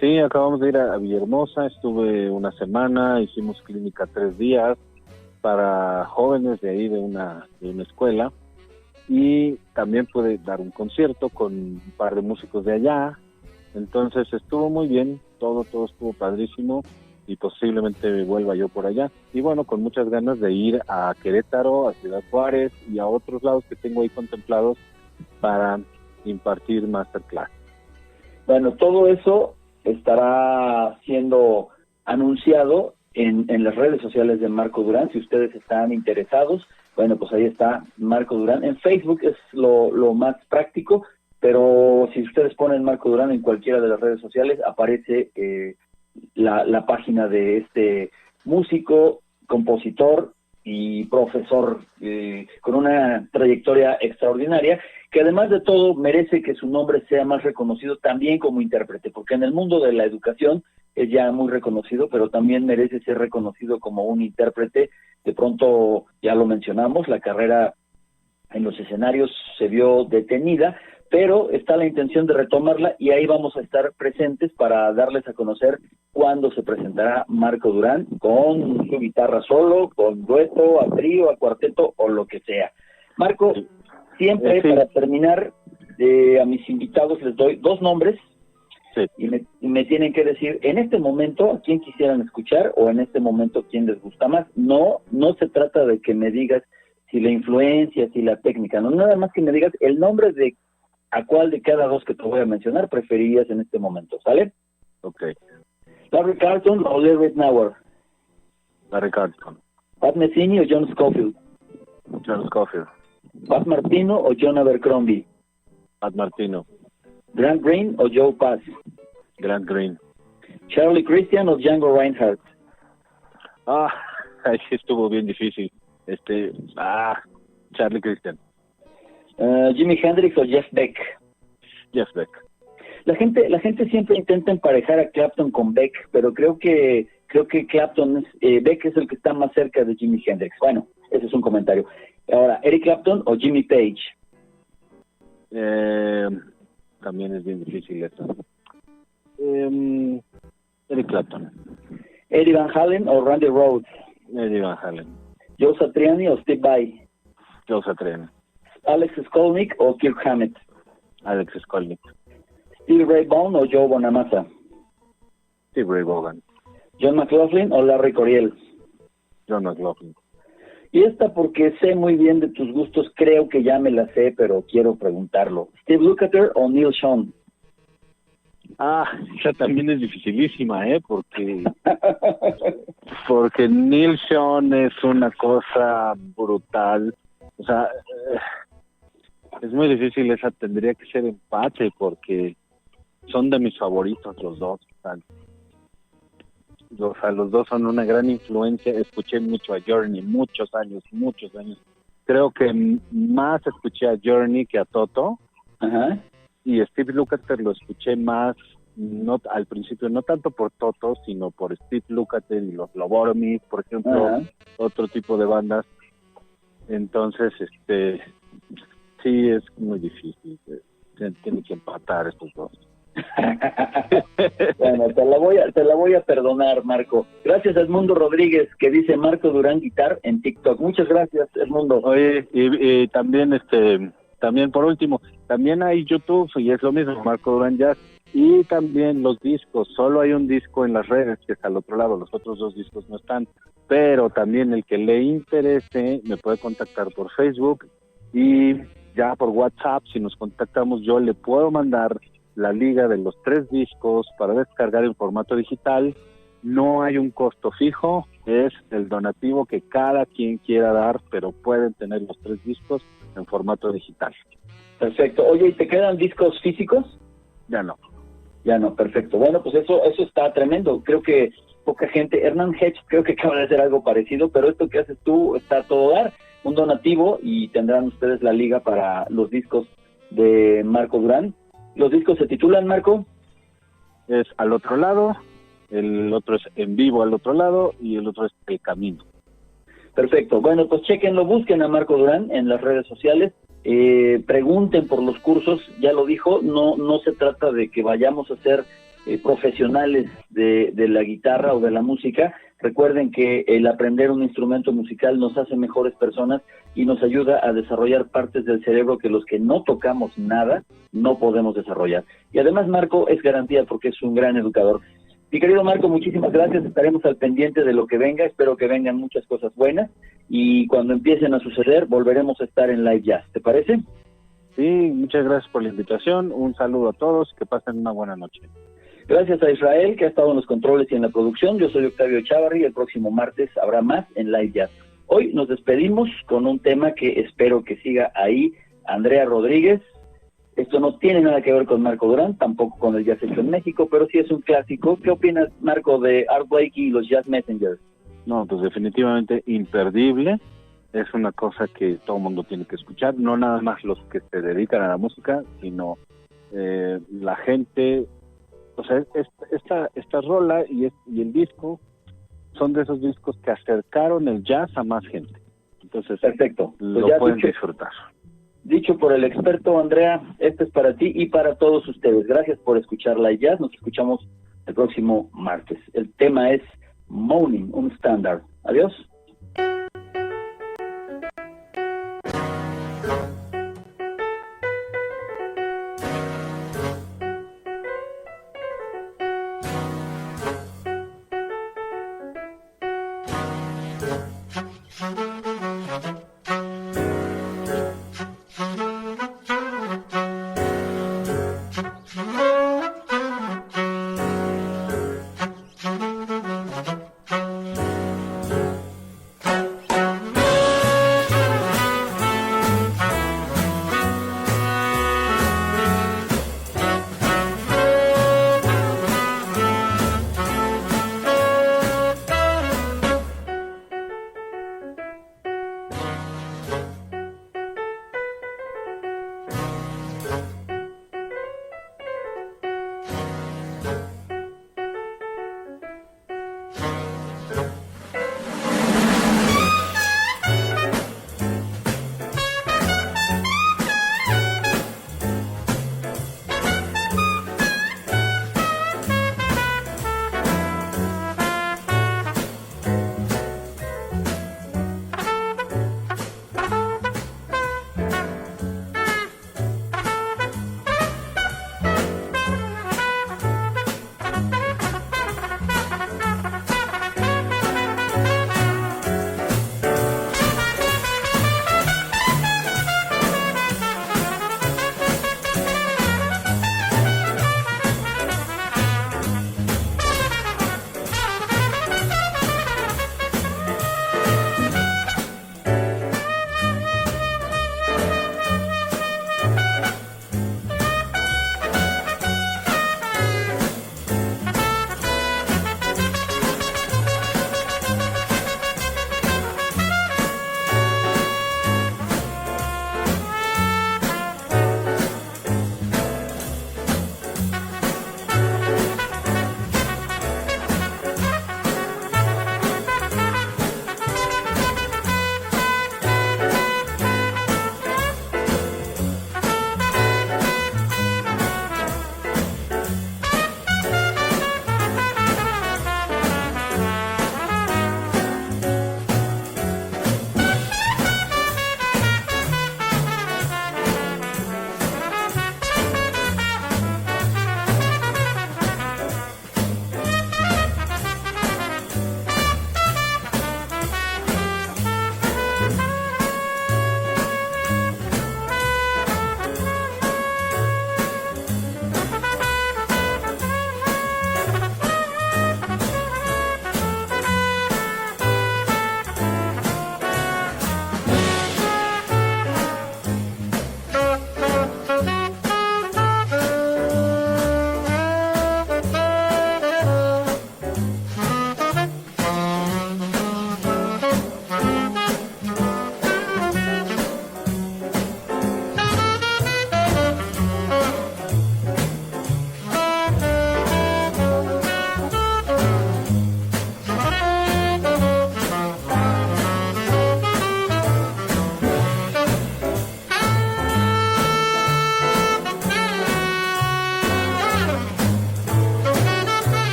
Sí, acabamos de ir a Villahermosa, estuve una semana, hicimos clínica 3 días para jóvenes de ahí de una escuela y también pude dar un concierto con un par de músicos de allá. Entonces estuvo muy bien, todo estuvo padrísimo y posiblemente vuelva yo por allá. Y bueno, con muchas ganas de ir a Querétaro, a Ciudad Juárez y a otros lados que tengo ahí contemplados para impartir masterclass. Bueno, todo eso estará siendo anunciado en las redes sociales de Marco Durán. Si ustedes están interesados, bueno, pues ahí está Marco Durán. En Facebook es lo más práctico, pero si ustedes ponen Marco Durán en cualquiera de las redes sociales, aparece la página de este músico, compositor y profesor con una trayectoria extraordinaria, que además de todo merece que su nombre sea más reconocido también como intérprete, porque en el mundo de la educación es ya muy reconocido, pero también merece ser reconocido como un intérprete. De pronto, ya lo mencionamos, la carrera en los escenarios se vio detenida, pero está la intención de retomarla y ahí vamos a estar presentes para darles a conocer cuándo se presentará Marco Durán, con su guitarra solo, con dueto, a trío, a cuarteto o lo que sea. Marco, siempre para terminar, a mis invitados les doy 2 nombres y me tienen que decir en este momento a quién quisieran escuchar o en este momento quién les gusta más. No se trata de que me digas si la influencia, si la técnica, no, nada más que me digas el nombre de a cuál de cada 2 que te voy a mencionar preferirías en este momento, ¿sale? Ok. Larry Carlton o Larry Nauer. Larry Carlton. Pat Metheny o John Scofield. John Scofield. Pat Martino o John Abercrombie. Pat Martino. Grant Green o Joe Pass. Grant Green. Charlie Christian o Django Reinhardt. Ahí sí estuvo bien difícil. Charlie Christian. Jimi Hendrix o Jeff Beck. Jeff Beck. La gente siempre intenta emparejar a Clapton con Beck, pero creo que Clapton Beck es el que está más cerca de Jimi Hendrix. Bueno, ese es un comentario. Ahora, Eric Clapton o Jimmy Page. También es bien difícil eso. Eric Clapton. Eddie Van Halen o Randy Rhoads. Eddie Van Halen. Joe Satriani o Steve Vai. Joe Satriani. Alex Skolnick o Kirk Hammett. Alex Skolnick. Steve Ray Vaughan o Joe Bonamassa. Steve Ray Vaughan. John McLaughlin o Larry Coryell. John McLaughlin. Y esta porque sé muy bien de tus gustos, creo que ya me la sé, pero quiero preguntarlo. Steve Lukather o Neil Schon. Esa también es dificilísima, porque Neil Schon es una cosa brutal. O sea, es muy difícil esa, tendría que ser empate porque son de mis favoritos los dos. o sea, los dos son una gran influencia. Escuché mucho a Journey, muchos años. Creo que más escuché a Journey que a Toto. Ajá. Y Steve Lukather lo escuché más, no al principio, no tanto por Toto, sino por Steve Lukather y los Lobotomies, por ejemplo, Ajá. otro tipo de bandas. Entonces, sí, es muy difícil. Tiene que empatar estos dos. Bueno, te la voy a perdonar, Marco. Gracias a Edmundo Rodríguez, que dice Marco Durán Guitar en TikTok. Muchas gracias, Edmundo. Oye, y también, también por último, también hay YouTube y es lo mismo, Marco Durán Jazz, y también los discos. Solo hay un disco en las redes que está al otro lado, los otros dos discos no están, pero también el que le interese me puede contactar por Facebook y ya por WhatsApp. Si nos contactamos, yo le puedo mandar la liga de los 3 discos para descargar en formato digital. No hay un costo fijo, es el donativo que cada quien quiera dar, pero pueden tener los 3 discos en formato digital. Perfecto. Oye, ¿y te quedan discos físicos? Ya no. Ya no, perfecto. Bueno, pues eso está tremendo. Creo que poca gente, Hernán Hedge creo que acaba de hacer algo parecido, pero esto que haces tú está a todo dar, un donativo, y tendrán ustedes la liga para los discos de Marco Durán. ¿Los discos se titulan, Marco? Es Al Otro Lado, el otro es En Vivo al Otro Lado y el otro es El Camino. Perfecto. Bueno, pues chequenlo, busquen a Marco Durán en las redes sociales, pregunten por los cursos. Ya lo dijo, no se trata de que vayamos a ser profesionales de la guitarra o de la música. Recuerden que el aprender un instrumento musical nos hace mejores personas y nos ayuda a desarrollar partes del cerebro que los que no tocamos nada no podemos desarrollar. Y además Marco es garantía porque es un gran educador. Mi querido Marco, muchísimas gracias. Estaremos al pendiente de lo que venga. Espero que vengan muchas cosas buenas y cuando empiecen a suceder volveremos a estar en Live Jazz. ¿Te parece? Sí, muchas gracias por la invitación. Un saludo a todos. Que pasen una buena noche. Gracias a Israel, que ha estado en los controles y en la producción. Yo soy Octavio Chávarri. El próximo martes habrá más en Live Jazz. Hoy nos despedimos con un tema que espero que siga ahí, Andrea Rodríguez. Esto no tiene nada que ver con Marco Durán, tampoco con el jazz hecho en México, pero sí es un clásico. ¿Qué opinas, Marco, de Art Blakey y los Jazz Messengers? No, pues definitivamente imperdible. Es una cosa que todo el mundo tiene que escuchar, no nada más los que se dedican a la música, sino la gente. O sea, esta rola y el disco son de esos discos que acercaron el jazz a más gente. Entonces, perfecto. Pues lo pueden disfrutar. Dicho por el experto, Andrea, este es para ti y para todos ustedes. Gracias por escuchar Live Jazz. Nos escuchamos el próximo martes. El tema es Moaning, un estándar. Adiós.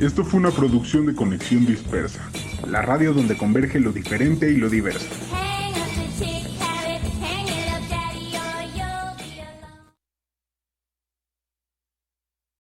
Esto fue una producción de Conexión Dispersa, la radio donde converge lo diferente y lo diverso.